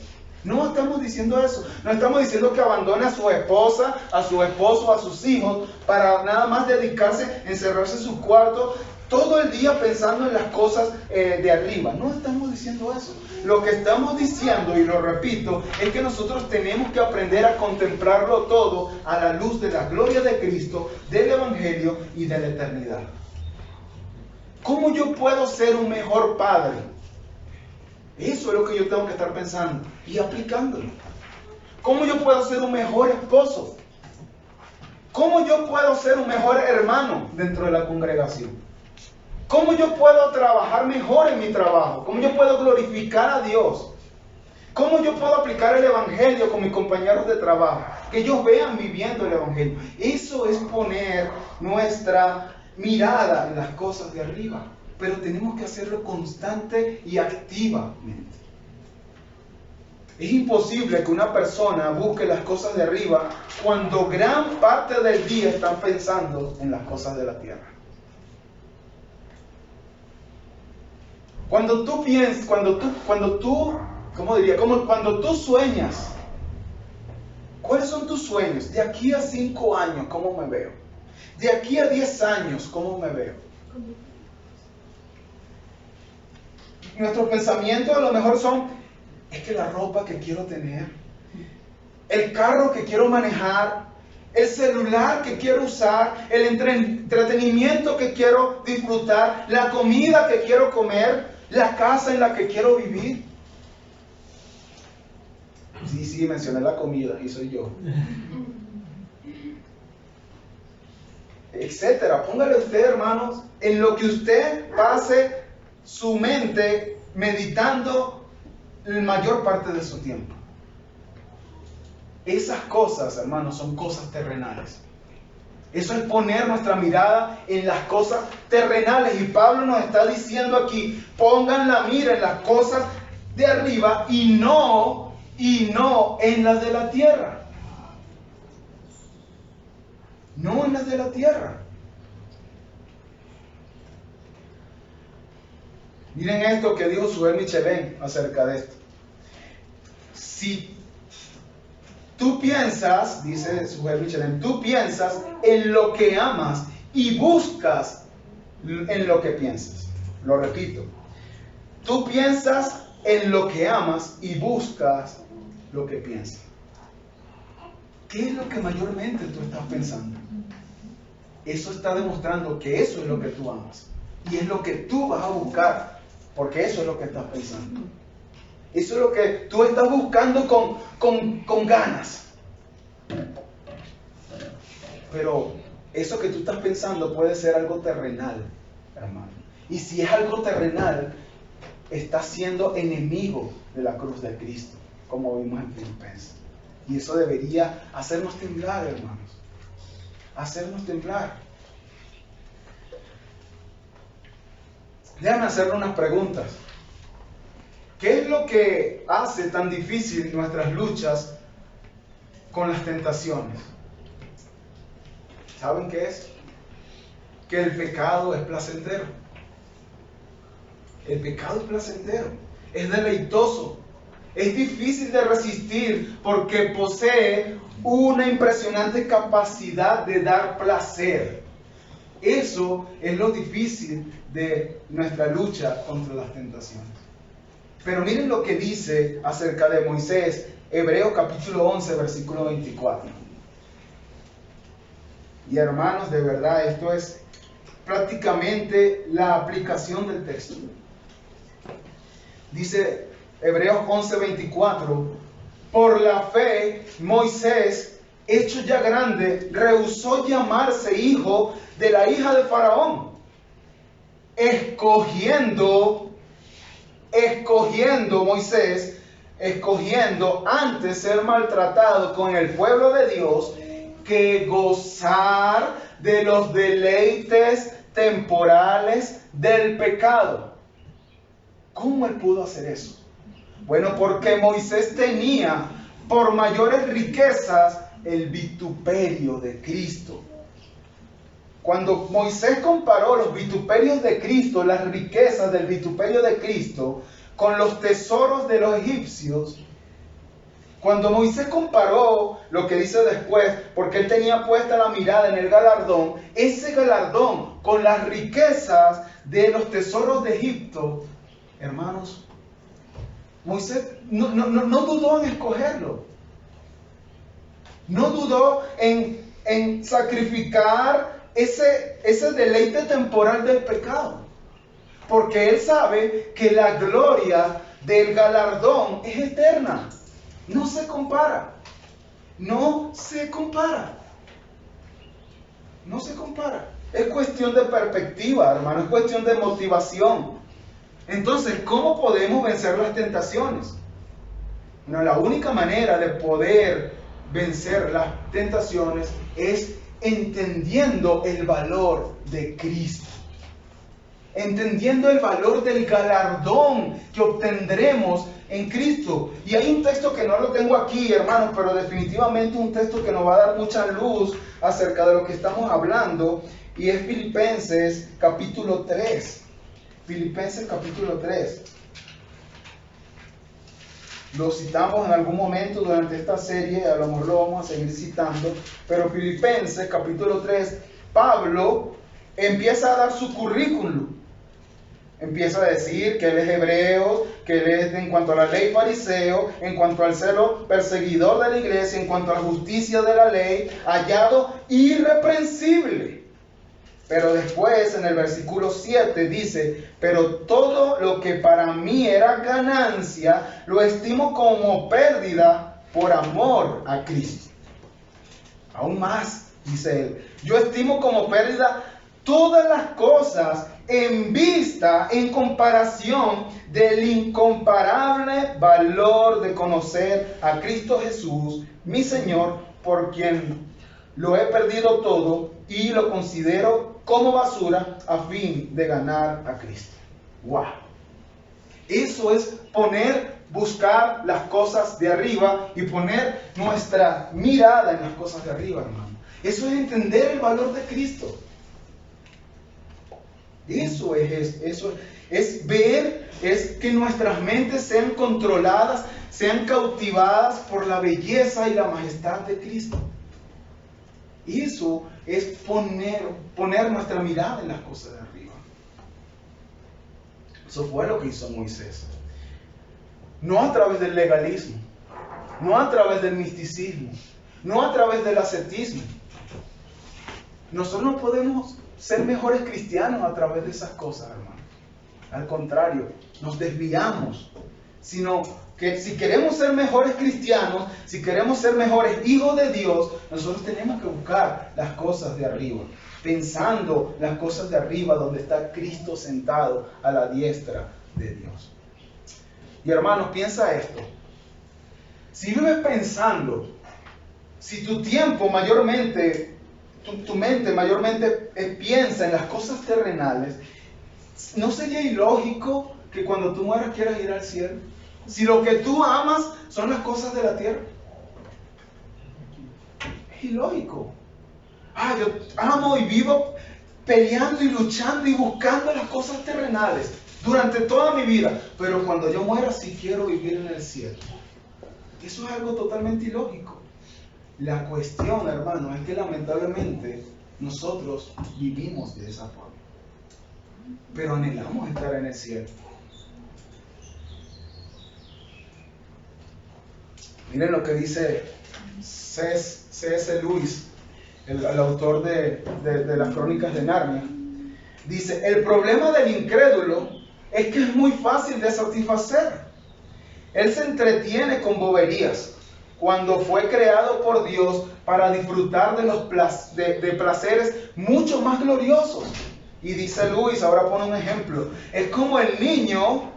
No estamos diciendo eso. No estamos diciendo que abandone a su esposa, a su esposo, a sus hijos, para nada más dedicarse, encerrarse en su cuarto todo el día pensando en las cosas de arriba. No estamos diciendo eso. Lo que estamos diciendo, y lo repito, es que nosotros tenemos que aprender a contemplarlo todo a la luz de la gloria de Cristo, del Evangelio y de la eternidad. ¿Cómo yo puedo ser un mejor padre? Eso es lo que yo tengo que estar pensando y aplicándolo. ¿Cómo yo puedo ser un mejor esposo? ¿Cómo yo puedo ser un mejor hermano dentro de la congregación? ¿Cómo yo puedo trabajar mejor en mi trabajo? ¿Cómo yo puedo glorificar a Dios? ¿Cómo yo puedo aplicar el Evangelio con mis compañeros de trabajo? Que ellos vean viviendo el Evangelio. Eso es poner nuestra mirada en las cosas de arriba. Pero tenemos que hacerlo constante y activamente. Es imposible que una persona busque las cosas de arriba cuando gran parte del día están pensando en las cosas de la tierra. Cuando tú piensas, cuando tú sueñas, ¿cuáles son tus sueños? De aquí a 5 años, ¿cómo me veo? De aquí a 10 años, ¿cómo me veo? Nuestros pensamientos a lo mejor son, es que la ropa que quiero tener, el carro que quiero manejar, el celular que quiero usar, el entretenimiento que quiero disfrutar, la comida que quiero comer, la casa en la que quiero vivir. Sí, mencioné la comida y soy yo. Etcétera. Póngale usted, hermanos, en lo que usted pase su mente meditando la mayor parte de su tiempo. Esas cosas, hermanos, son cosas terrenales. Eso es poner nuestra mirada en las cosas terrenales. Y Pablo nos está diciendo aquí, pongan la mira en las cosas de arriba y no en las de la tierra. No en las de la tierra. Miren esto que dijo Suel Michelén acerca de esto. Si tú piensas, dice Suel Michelén, tú piensas en lo que amas y buscas en lo que piensas. Lo repito. Tú piensas en lo que amas y buscas lo que piensas. ¿Qué es lo que mayormente tú estás pensando? Eso está demostrando que eso es lo que tú amas. Y es lo que tú vas a buscar. Porque eso es lo que estás pensando. Eso es lo que tú estás buscando con ganas. Pero eso que tú estás pensando puede ser algo terrenal, hermano. Y si es algo terrenal, estás siendo enemigo de la cruz de Cristo, como vimos en Filipenses. Y eso debería hacernos temblar, hermanos. Hacernos temblar. Déjame hacerle unas preguntas. ¿Qué es lo que hace tan difícil nuestras luchas con las tentaciones? ¿Saben qué es? que el pecado es placentero. El pecado es placentero, es deleitoso, es difícil de resistir porque posee una impresionante capacidad de dar placer. Eso es lo difícil de nuestra lucha contra las tentaciones. Pero miren lo que dice acerca de Moisés, Hebreos capítulo 11, versículo 24. Y hermanos, de verdad, esto es prácticamente la aplicación del texto. Dice Hebreos 11, 24, por la fe Moisés, hecho ya grande, rehusó llamarse hijo de la hija de Faraón, escogiendo Moisés, antes ser maltratado con el pueblo de Dios, que gozar de los deleites temporales del pecado. ¿Cómo él pudo hacer eso? Bueno, porque Moisés tenía por mayores riquezas el vituperio de Cristo. Cuando Moisés comparó los vituperios de Cristo, las riquezas del vituperio de Cristo, con los tesoros de los egipcios, cuando Moisés comparó lo que dice después, porque él tenía puesta la mirada en el galardón, ese galardón con las riquezas de los tesoros de Egipto, hermanos, Moisés no dudó en escogerlo. No dudó en sacrificar ese deleite temporal del pecado. Porque él sabe que la gloria del galardón es eterna. No se compara. No se compara. No se compara. Es cuestión de perspectiva, hermano. Es cuestión de motivación. Entonces, ¿cómo podemos vencer las tentaciones? Bueno, la única manera de poder vencer las tentaciones es entendiendo el valor de Cristo. Entendiendo el valor del galardón que obtendremos en Cristo. Y hay un texto que no lo tengo aquí, hermanos, pero definitivamente un texto que nos va a dar mucha luz acerca de lo que estamos hablando. Y es Filipenses capítulo 3. Filipenses capítulo 3. Lo citamos en algún momento durante esta serie, a lo mejor lo vamos a seguir citando, pero Filipenses capítulo 3, Pablo empieza a dar su currículum. Empieza a decir que él es hebreo, que él es en cuanto a la ley fariseo, en cuanto al celo perseguidor de la iglesia, en cuanto a la justicia de la ley, hallado irreprensible. Pero después en el versículo 7 dice, pero todo lo que para mí era ganancia, lo estimo como pérdida por amor a Cristo. Aún más, dice él, yo estimo como pérdida todas las cosas en comparación del incomparable valor de conocer a Cristo Jesús, mi Señor, por quien lo he perdido todo y lo considero como basura a fin de ganar a Cristo. ¡Wow! Eso es buscar las cosas de arriba y poner nuestra mirada en las cosas de arriba, hermano. Eso es entender el valor de Cristo. Eso es ver, es que nuestras mentes sean controladas, sean cautivadas por la belleza y la majestad de Cristo. Eso es poner nuestra mirada en las cosas de arriba. Eso fue lo que hizo Moisés. No a través del legalismo, no a través del misticismo, no a través del ascetismo. Nosotros no podemos ser mejores cristianos a través de esas cosas, hermano. Al contrario, nos desviamos. Sino que si queremos ser mejores cristianos, si queremos ser mejores hijos de Dios, nosotros tenemos que buscar las cosas de arriba. Pensando las cosas de arriba donde está Cristo sentado a la diestra de Dios. Y hermanos, piensa esto. Si vives pensando, si tu tiempo mayormente, tu mente mayormente piensa en las cosas terrenales, ¿no sería ilógico que cuando tú mueras quieras ir al cielo? Si lo que tú amas son las cosas de la tierra. Es ilógico. Yo amo y vivo peleando y luchando y buscando las cosas terrenales durante toda mi vida, pero cuando yo muera sí quiero vivir en el cielo. Eso es algo totalmente ilógico. La cuestión, hermano, es que lamentablemente nosotros vivimos de esa forma, pero anhelamos estar en el cielo. Miren lo que dice C.S. Lewis, el autor de las Crónicas de Narnia. Dice: el problema del incrédulo es que es muy fácil de satisfacer. Él se entretiene con boberías cuando fue creado por Dios para disfrutar de los placeres mucho más gloriosos. Y dice Lewis, ahora pone un ejemplo, es como el niño,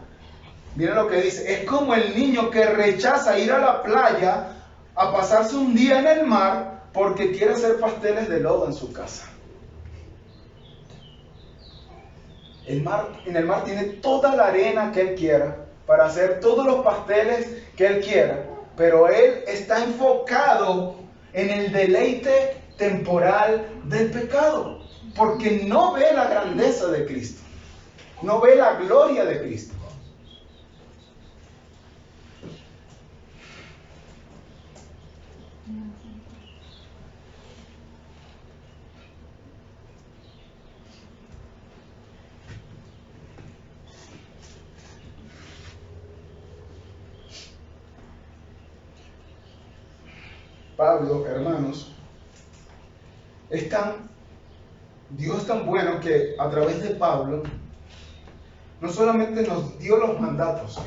miren lo que dice, es como el niño que rechaza ir a la playa a pasarse un día en el mar porque quiere hacer pasteles de lodo en su casa. En el mar tiene toda la arena que él quiera para hacer todos los pasteles que él quiera, pero él está enfocado en el deleite temporal del pecado, porque no ve la grandeza de Cristo, no ve la gloria de Cristo. Pablo, hermanos, Dios es tan bueno que a través de Pablo no solamente nos dio los mandatos,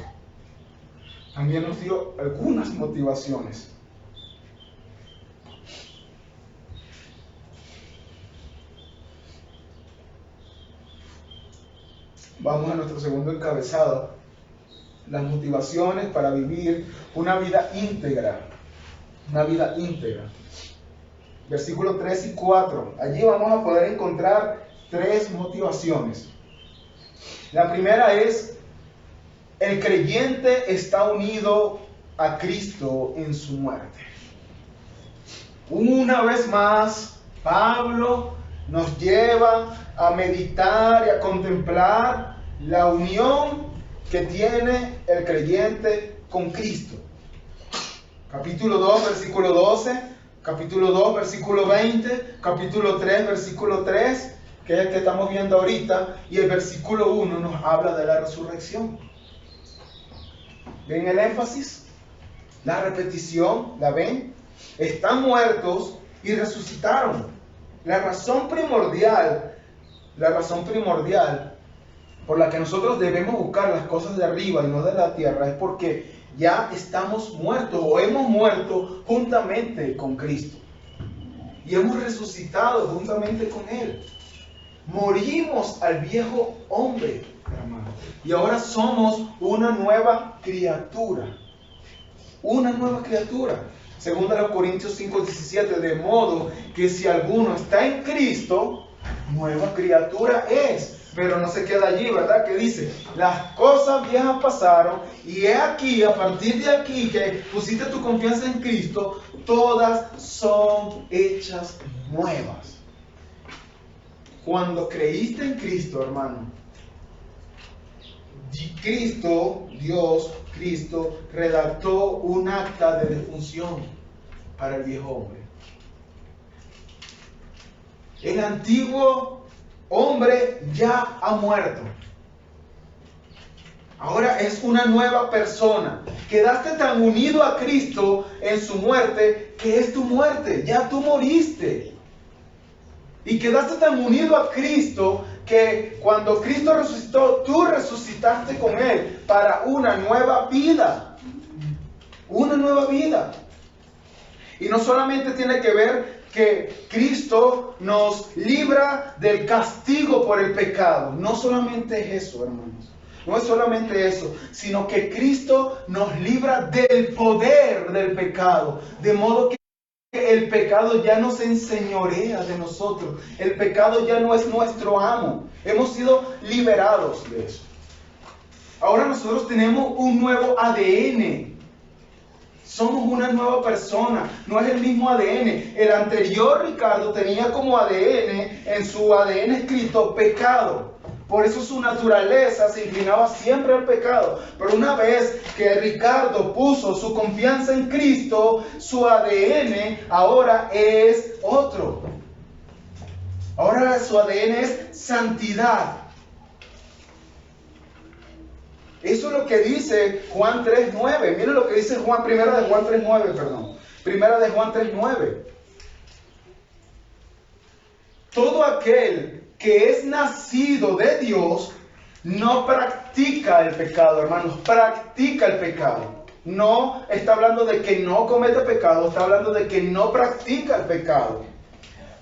también nos dio algunas motivaciones. Vamos a nuestro segundo encabezado: las motivaciones para vivir una vida íntegra. Una vida íntegra. Versículos 3 y 4. Allí vamos a poder encontrar 3 motivaciones. La primera es: el creyente está unido a Cristo en su muerte. Una vez más, Pablo nos lleva a meditar y a contemplar la unión que tiene el creyente con Cristo. Capítulo 2, versículo 12, capítulo 2, versículo 20, capítulo 3, versículo 3, que es el que estamos viendo ahorita, y el versículo 1 nos habla de la resurrección. ¿Ven el énfasis? La repetición, ¿la ven? Están muertos y resucitaron. La razón primordial por la que nosotros debemos buscar las cosas de arriba y no de la tierra es porque ya estamos muertos o hemos muerto juntamente con Cristo. Y hemos resucitado juntamente con Él. Morimos al viejo hombre, hermano. Y ahora somos una nueva criatura. Una nueva criatura. Segunda de Corintios 5:17. De modo que si alguno está en Cristo, nueva criatura es. Pero no se queda allí, ¿verdad? Que dice: las cosas viejas pasaron y he aquí, a partir de aquí que pusiste tu confianza en Cristo, todas son hechas nuevas. Cuando creíste en Cristo, hermano, Cristo redactó un acta de defunción para el viejo hombre. El antiguo hombre ya ha muerto. Ahora es una nueva persona. Quedaste tan unido a Cristo en su muerte que es tu muerte. Ya tú moriste. Y quedaste tan unido a Cristo que cuando Cristo resucitó, tú resucitaste con Él para una nueva vida. Una nueva vida. Y no solamente tiene que ver que Cristo nos libra del castigo por el pecado. No solamente es eso, hermanos. No es solamente eso, sino que Cristo nos libra del poder del pecado. De modo que el pecado ya no se enseñorea de nosotros. El pecado ya no es nuestro amo. Hemos sido liberados de eso. Ahora nosotros tenemos un nuevo ADN. Somos una nueva persona, no es el mismo ADN. El anterior Ricardo tenía como ADN, en su ADN escrito, pecado. Por eso su naturaleza se inclinaba siempre al pecado. Pero una vez que Ricardo puso su confianza en Cristo, su ADN ahora es otro. Ahora su ADN es santidad. Eso es lo que dice Juan 3.9. Miren lo que dice Primera de Juan 3.9, Primera de Juan 3.9. Todo aquel que es nacido de Dios no practica el pecado, hermanos. Practica el pecado. No está hablando de que no comete pecado, está hablando de que no practica el pecado.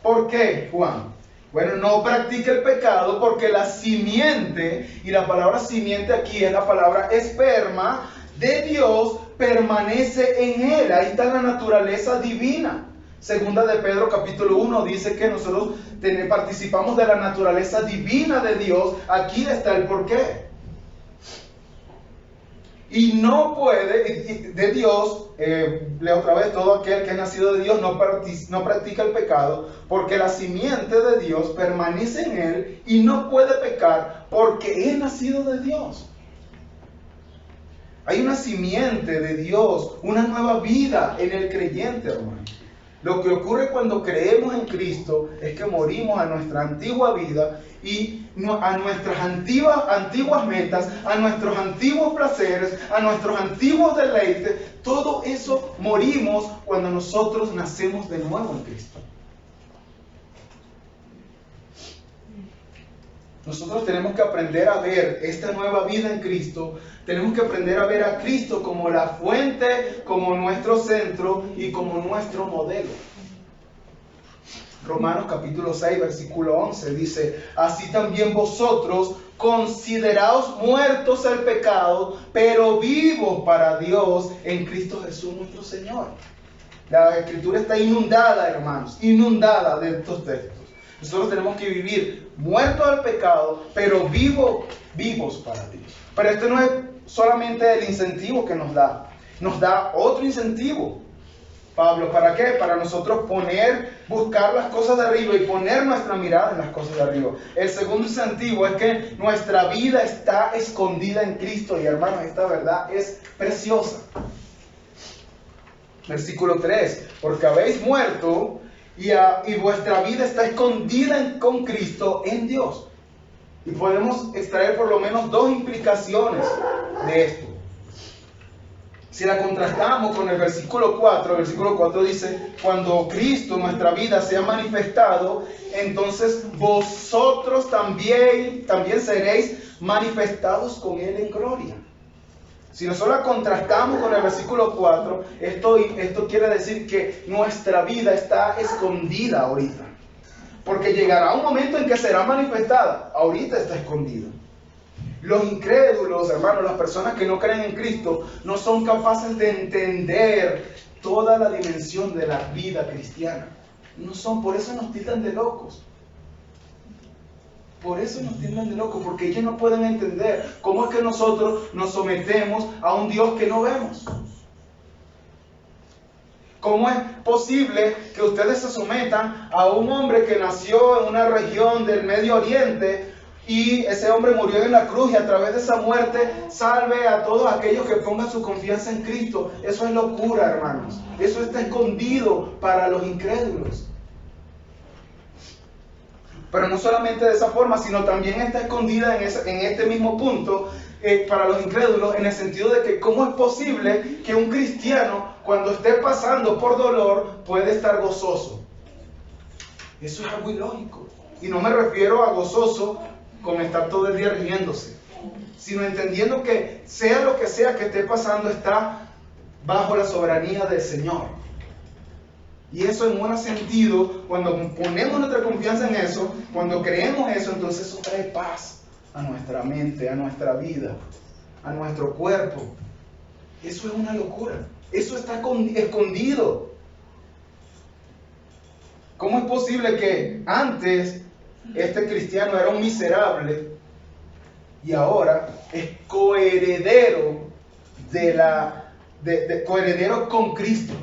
¿Por qué, Juan? Bueno, no practica el pecado porque la simiente, y la palabra simiente aquí es la palabra esperma, de Dios permanece en él. Ahí está la naturaleza divina. Segunda de Pedro capítulo 1 dice que nosotros participamos de la naturaleza divina de Dios. Aquí está el porqué. Y no puede, de Dios, leo otra vez, todo aquel que es nacido de Dios no practica el pecado, porque la simiente de Dios permanece en él y no puede pecar porque es nacido de Dios. Hay una simiente de Dios, una nueva vida en el creyente, hermano. Lo que ocurre cuando creemos en Cristo es que morimos a nuestra antigua vida y a nuestras antiguas metas, a nuestros antiguos placeres, a nuestros antiguos deleites. Todo eso morimos cuando nosotros nacemos de nuevo en Cristo. Nosotros tenemos que aprender a ver esta nueva vida en Cristo. Tenemos que aprender a ver a Cristo como la fuente, como nuestro centro y como nuestro modelo. Romanos capítulo 6, versículo 11 dice: así también vosotros, consideraos muertos al pecado, pero vivos para Dios en Cristo Jesús nuestro Señor. La Escritura está inundada, hermanos, inundada de estos textos. Nosotros tenemos que vivir muertos al pecado, pero vivos para Dios. Pero este no es solamente el incentivo que nos da otro incentivo. Pablo, ¿para qué? Para nosotros buscar las cosas de arriba y poner nuestra mirada en las cosas de arriba. El segundo incentivo es que nuestra vida está escondida en Cristo. Y hermanos, esta verdad es preciosa. Versículo 3, porque habéis muerto y vuestra vida está escondida con Cristo en Dios. Y podemos extraer por lo menos dos implicaciones de esto. Si la contrastamos con el versículo 4 dice: cuando Cristo, nuestra vida, sea manifestado, entonces vosotros también seréis manifestados con Él en gloria. Si nosotros la contrastamos con el versículo 4, esto quiere decir que nuestra vida está escondida ahorita. Porque llegará un momento en que será manifestada. Ahorita está escondida. Los incrédulos, hermanos, las personas que no creen en Cristo, no son capaces de entender toda la dimensión de la vida cristiana. No son, por eso nos tildan de locos. Por eso nos tildan de locos, porque ellos no pueden entender cómo es que nosotros nos sometemos a un Dios que no vemos. ¿Cómo es posible que ustedes se sometan a un hombre que nació en una región del Medio Oriente y ese hombre murió en la cruz y a través de esa muerte salve a todos aquellos que pongan su confianza en Cristo? Eso es locura, hermanos. Eso está escondido para los incrédulos. Pero no solamente de esa forma, sino también está escondida en este mismo punto para los incrédulos, en el sentido de que cómo es posible que un cristiano, cuando esté pasando por dolor, puede estar gozoso. Eso es algo ilógico. Y no me refiero a gozoso con estar todo el día riéndose, sino entendiendo que sea lo que sea que esté pasando, está bajo la soberanía del Señor. Y eso en un sentido, cuando ponemos nuestra confianza en eso, cuando creemos eso, entonces eso trae paz a nuestra mente, a nuestra vida, a nuestro cuerpo. Eso es una locura. Eso está escondido. ¿Cómo es posible que antes este cristiano era un miserable y ahora es coheredero de la coheredero con Cristo.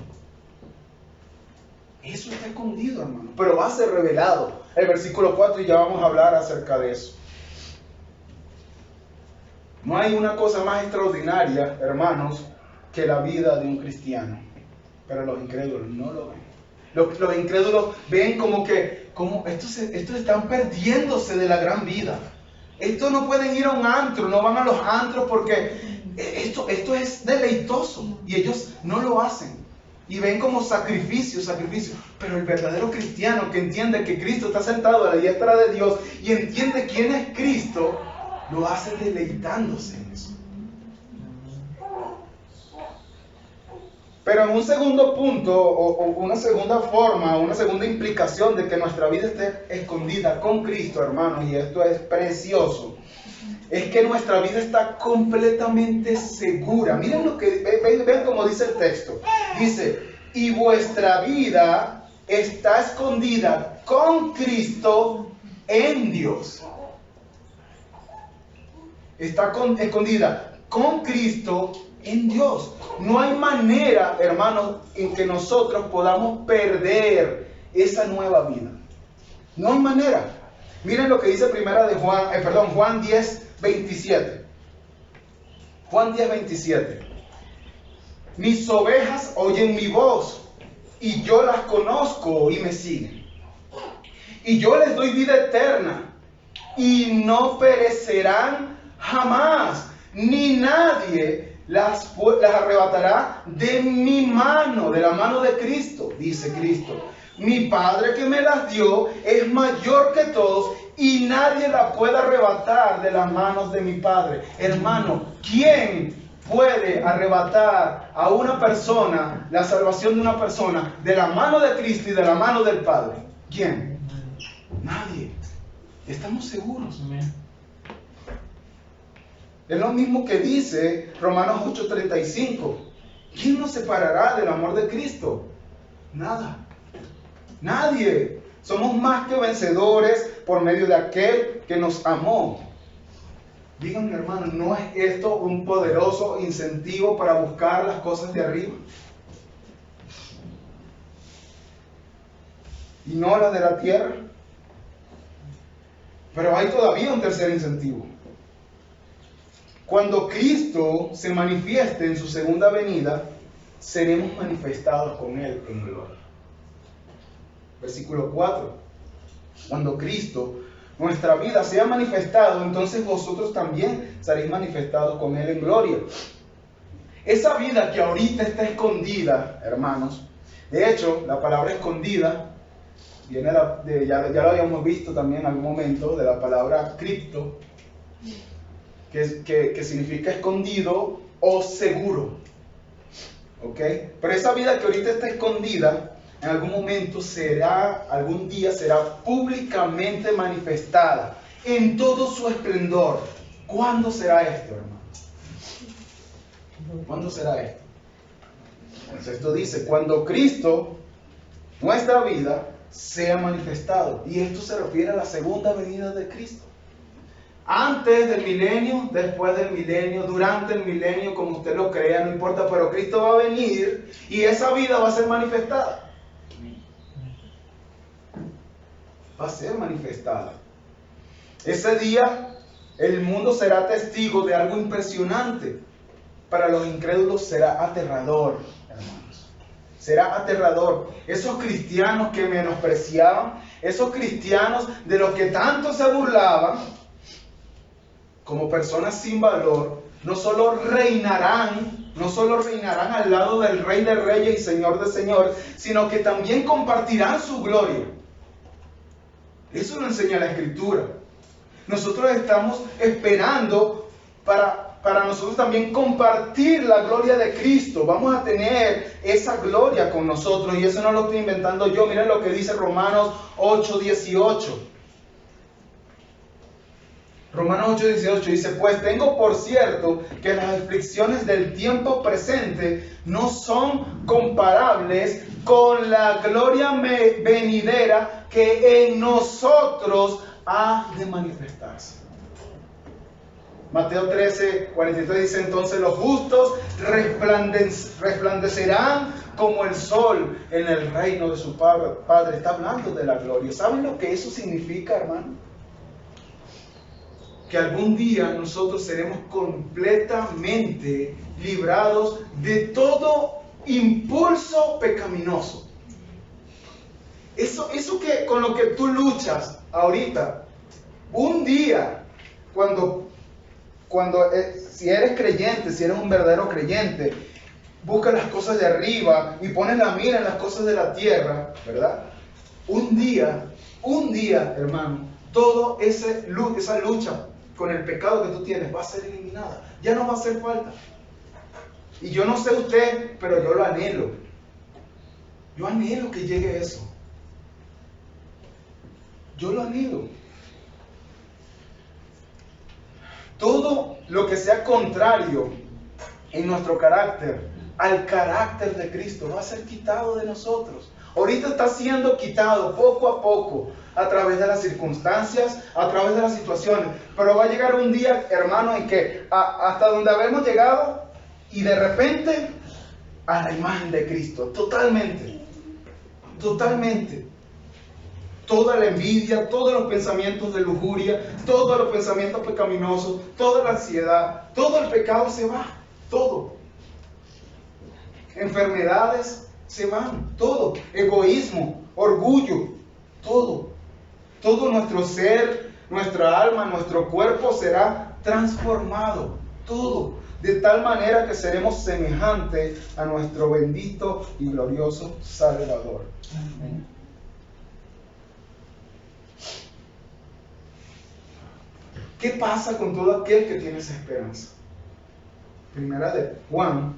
Eso está escondido, hermano, pero va a ser revelado. El versículo 4, y ya vamos a hablar acerca de eso. No hay una cosa más extraordinaria, hermanos, que la vida de un cristiano. Pero los incrédulos no lo ven. Los incrédulos ven como estos están perdiéndose de la gran vida. Estos no pueden ir a un antro, no van a los antros porque esto es deleitoso. Y ellos no lo hacen. Y ven como sacrificio. Pero el verdadero cristiano que entiende que Cristo está sentado a la diestra de Dios y entiende quién es Cristo, lo hace deleitándose en eso. Pero en un segundo punto, o una segunda forma, una segunda implicación de que nuestra vida esté escondida con Cristo, hermanos, y esto es precioso, es que nuestra vida está completamente segura. Miren lo que, ven como dice el texto. Dice, y vuestra vida está escondida con Cristo en Dios. Está escondida con Cristo en Dios. No hay manera, hermanos, en que nosotros podamos perder esa nueva vida. No hay manera. Miren lo que dice Juan 10, 27. Juan 10, 27. Mis ovejas oyen mi voz, y yo las conozco y me siguen. Y yo les doy vida eterna, y no perecerán jamás, ni nadie las arrebatará de mi mano, de la mano de Cristo, dice Cristo. Mi Padre que me las dio es mayor que todos y nadie la puede arrebatar de las manos de mi Padre. Hermano, ¿quién puede arrebatar a una persona, la salvación de una persona, de la mano de Cristo y de la mano del Padre? ¿Quién? Nadie. Estamos seguros. Es lo mismo que dice Romanos 8:35. ¿Quién nos separará del amor de Cristo? Nada. Nadie. Somos más que vencedores por medio de aquel que nos amó. Díganme, hermano, ¿no es esto un poderoso incentivo para buscar las cosas de arriba? Y no las de la tierra. Pero hay todavía un tercer incentivo. Cuando Cristo se manifieste en su segunda venida, seremos manifestados con Él en gloria. Versículo 4. Cuando Cristo, nuestra vida, sea manifestado, entonces vosotros también seréis manifestados con Él en gloria. Esa vida que ahorita está escondida, hermanos, de hecho, la palabra escondida viene ya lo habíamos visto también en algún momento, de la palabra cripto, que significa escondido o seguro. ¿Ok? Pero esa vida que ahorita está escondida, en algún momento algún día será públicamente manifestada en todo su esplendor. ¿Cuándo será esto, hermano? ¿Cuándo será esto? Entonces esto dice, cuando Cristo, nuestra vida, sea manifestado. Y esto se refiere a la segunda venida de Cristo. Antes del milenio, después del milenio, durante el milenio, como usted lo crea, no importa, pero Cristo va a venir y esa vida va a ser manifestada. Va a ser manifestada. Ese día el mundo será testigo de algo impresionante. Para los incrédulos será aterrador, hermanos. Será aterrador. Esos cristianos que menospreciaban, esos cristianos de los que tanto se burlaban, como personas sin valor, no solo reinarán al lado del Rey de Reyes y Señor de Señores, sino que también compartirán su gloria. Eso lo enseña la Escritura. Nosotros estamos esperando para nosotros también compartir la gloria de Cristo. Vamos a tener esa gloria con nosotros, y eso no lo estoy inventando yo. Miren lo que dice Romanos 8:18. Romanos 8:18 dice, pues tengo por cierto que las aflicciones del tiempo presente no son comparables con la gloria venidera que en nosotros ha de manifestarse. Mateo 13:43 dice: entonces los justos resplandecerán como el sol en el reino de su Padre. Está hablando de la gloria. ¿Saben lo que eso significa, hermano? Que algún día nosotros seremos completamente librados de todo impulso pecaminoso. Eso que con lo que tú luchas ahorita, un día, si eres creyente, si eres un verdadero creyente, busca las cosas de arriba y pones la mira en las cosas de la tierra, ¿verdad? Un día, hermano, toda esa lucha con el pecado que tú tienes va a ser eliminada. Ya no va a hacer falta. Y yo no sé usted, pero yo lo anhelo. Yo anhelo que llegue eso. Yo lo anhelo. Todo lo que sea contrario en nuestro carácter al carácter de Cristo va a ser quitado de nosotros. Ahorita está siendo quitado poco a poco, a través de las circunstancias, a través de las situaciones. Pero va a llegar un día, hermano, en que hasta donde habemos llegado, y de repente a la imagen de Cristo, totalmente. Toda la envidia, todos los pensamientos de lujuria, todos los pensamientos pecaminosos, toda la ansiedad, todo el pecado se va, todo. Enfermedades se van, todo. Egoísmo, orgullo, todo. Todo nuestro ser, nuestra alma, nuestro cuerpo será transformado, todo. De tal manera que seremos semejantes a nuestro bendito y glorioso Salvador. Amén. ¿Qué pasa con todo aquel que tiene esa esperanza? Primera de Juan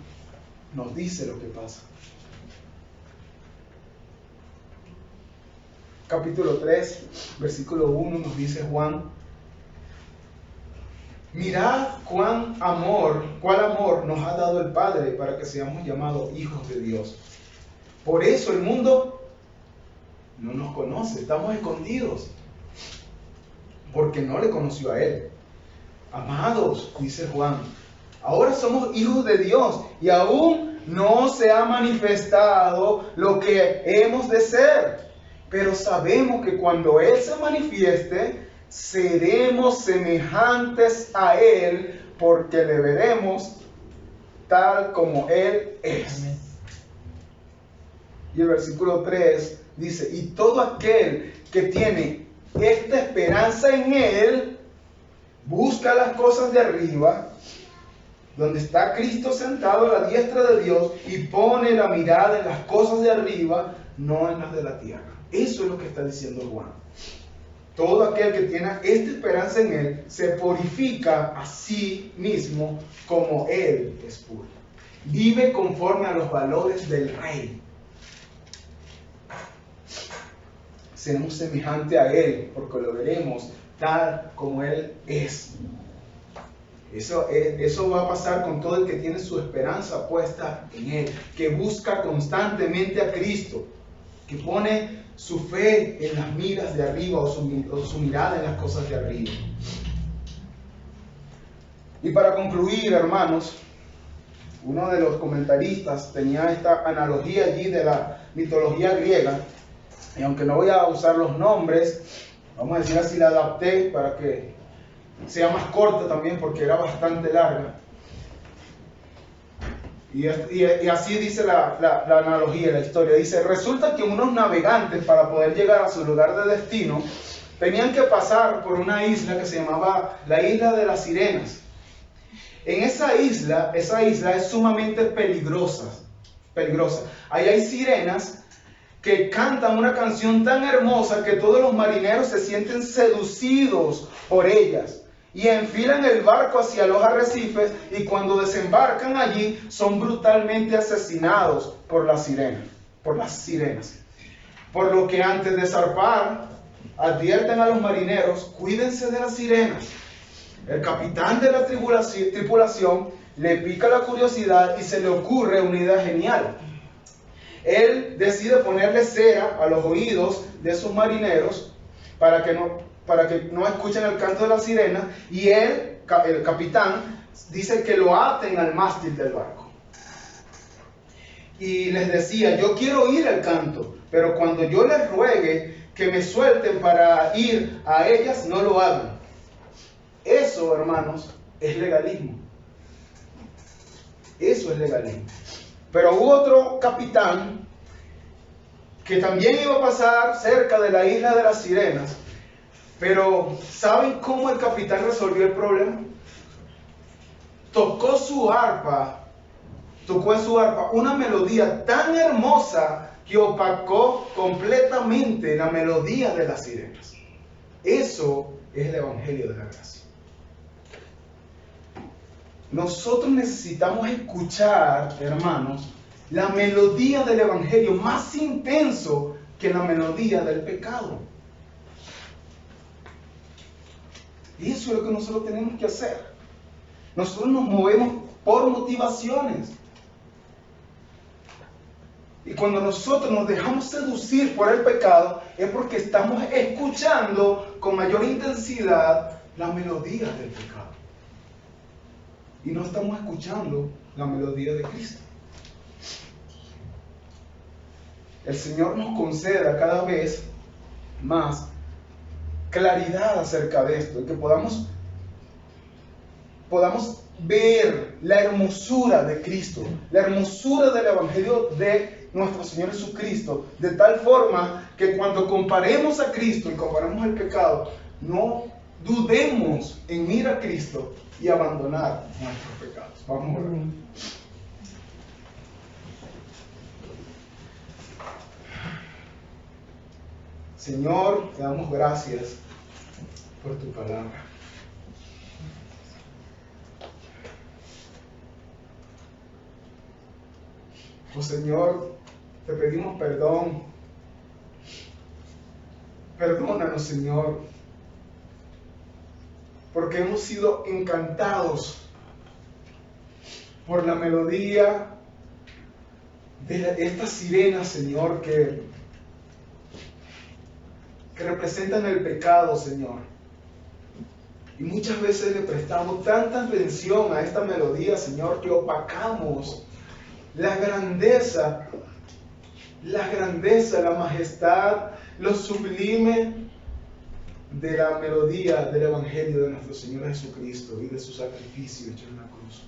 nos dice lo que pasa. Capítulo 3, versículo 1 nos dice Juan: mirad cuál amor nos ha dado el Padre para que seamos llamados hijos de Dios. Por eso el mundo no nos conoce, estamos escondidos, porque no le conoció a Él. Amados, dice Juan, ahora somos hijos de Dios y aún no se ha manifestado lo que hemos de ser. Pero sabemos que cuando Él se manifieste, seremos semejantes a Él, porque le veremos tal como Él es. Amén. Y el versículo 3 dice: y todo aquel que tiene esta esperanza en Él, busca las cosas de arriba, donde está Cristo sentado a la diestra de Dios, y pone la mirada en las cosas de arriba, no en las de la tierra. Eso es lo que está diciendo Juan. Todo aquel que tiene esta esperanza en Él se purifica a sí mismo como Él es puro. Vive conforme a los valores del Rey. Seremos semejantes a Él, porque lo veremos tal como Él es. Eso va a pasar con todo el que tiene su esperanza puesta en Él, que busca constantemente a Cristo, que pone su fe en las miras de arriba o su mirada en las cosas de arriba. Y para concluir, hermanos, uno de los comentaristas tenía esta analogía allí de la mitología griega, y aunque no voy a usar los nombres, vamos a decir así, la adapté para que sea más corta también, porque era bastante larga. Y así dice la analogía, la historia. Dice: resulta que unos navegantes, para poder llegar a su lugar de destino, tenían que pasar por una isla que se llamaba la isla de las Sirenas. En esa isla es sumamente peligrosa. Ahí hay sirenas que cantan una canción tan hermosa que todos los marineros se sienten seducidos por ellas. Y enfilan el barco hacia los arrecifes, y cuando desembarcan allí son brutalmente asesinados por las sirenas. Por lo que antes de zarpar, advierten a los marineros: cuídense de las sirenas. El capitán de la tripulación le pica la curiosidad y se le ocurre una idea genial. Él decide ponerle cera a los oídos de sus marineros para que no escuchen el canto de las sirenas, y él el capitán dice que lo aten al mástil del barco. Y les decía, yo quiero ir al canto, pero cuando yo les ruegue que me suelten para ir a ellas, no lo hagan. Eso, hermanos, es legalismo. Eso es legalismo. Pero hubo otro capitán que también iba a pasar cerca de la isla de las Sirenas. Pero ¿saben cómo el capitán resolvió el problema? Tocó en su arpa una melodía tan hermosa que opacó completamente la melodía de las sirenas. Eso es el Evangelio de la gracia. Nosotros necesitamos escuchar, hermanos, la melodía del Evangelio más intenso que la melodía del pecado. Y eso es lo que nosotros tenemos que hacer. Nosotros nos movemos por motivaciones. Y cuando nosotros nos dejamos seducir por el pecado, es porque estamos escuchando con mayor intensidad la melodía del pecado. Y no estamos escuchando la melodía de Cristo. El Señor nos conceda cada vez más claridad acerca de esto, y que podamos ver la hermosura de Cristo, la hermosura del Evangelio de nuestro Señor Jesucristo, de tal forma que cuando comparemos a Cristo y comparemos el pecado, no dudemos en ir a Cristo y abandonar nuestros pecados. Vamos a orar. Señor, te damos gracias por tu palabra. Oh Señor, te pedimos perdón. Perdónanos, Señor, porque hemos sido encantados por la melodía de estas sirenas, Señor, que representan el pecado, Señor. Y muchas veces le prestamos tanta atención a esta melodía, Señor, que opacamos la grandeza, la majestad, lo sublime de la melodía del Evangelio de nuestro Señor Jesucristo y de su sacrificio hecho en la cruz.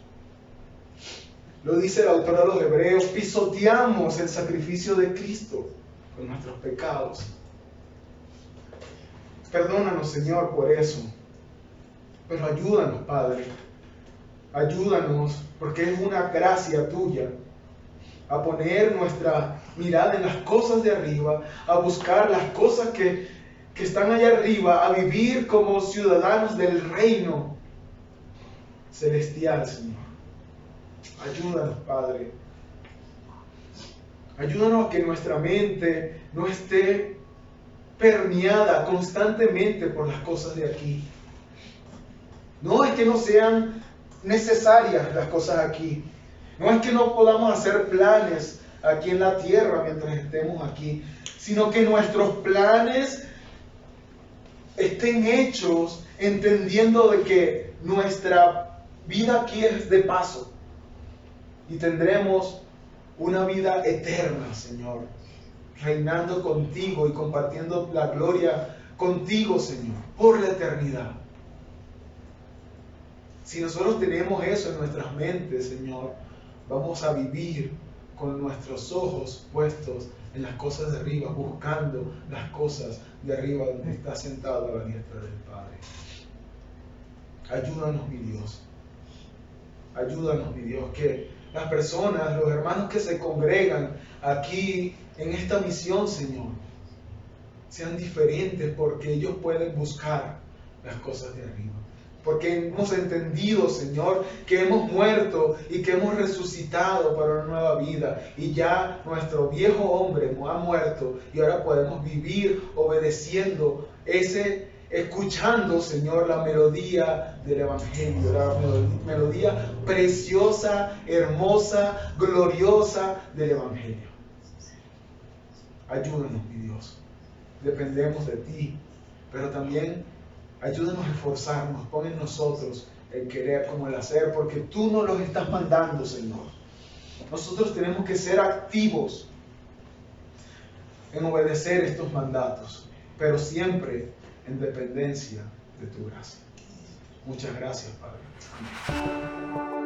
Lo dice el autor de los Hebreos, pisoteamos el sacrificio de Cristo con nuestros pecados. Perdónanos, Señor, por eso. Pero ayúdanos, Padre. Ayúdanos, porque es una gracia tuya, a poner nuestra mirada en las cosas de arriba, a buscar las cosas que están allá arriba, a vivir como ciudadanos del reino celestial, Señor. Ayúdanos, Padre. Ayúdanos a que nuestra mente no esté permeada constantemente por las cosas de aquí. No es que no sean necesarias las cosas aquí. No es que no podamos hacer planes aquí en la tierra mientras estemos aquí, sino que nuestros planes estén hechos entendiendo de que nuestra vida aquí es de paso y tendremos una vida eterna, Señor, reinando contigo y compartiendo la gloria contigo, Señor, por la eternidad. Si nosotros tenemos eso en nuestras mentes, Señor, vamos a vivir con nuestros ojos puestos en las cosas de arriba, buscando las cosas de arriba donde está sentado a la diestra del Padre. Ayúdanos, mi Dios. Ayúdanos, mi Dios, que las personas, los hermanos que se congregan aquí en esta misión, Señor, sean diferentes porque ellos pueden buscar las cosas de arriba. Porque hemos entendido, Señor, que hemos muerto y que hemos resucitado para una nueva vida. Y ya nuestro viejo hombre ha muerto y ahora podemos vivir obedeciendo escuchando, Señor, la melodía del Evangelio, la melodía preciosa, hermosa, gloriosa del Evangelio. Ayúdanos, mi Dios. Dependemos de ti, pero también ayúdanos a esforzarnos, pon en nosotros el querer como el hacer, porque tú nos los estás mandando, Señor. Nosotros tenemos que ser activos en obedecer estos mandatos, pero siempre en dependencia de tu gracia. Muchas gracias, Padre. Amén.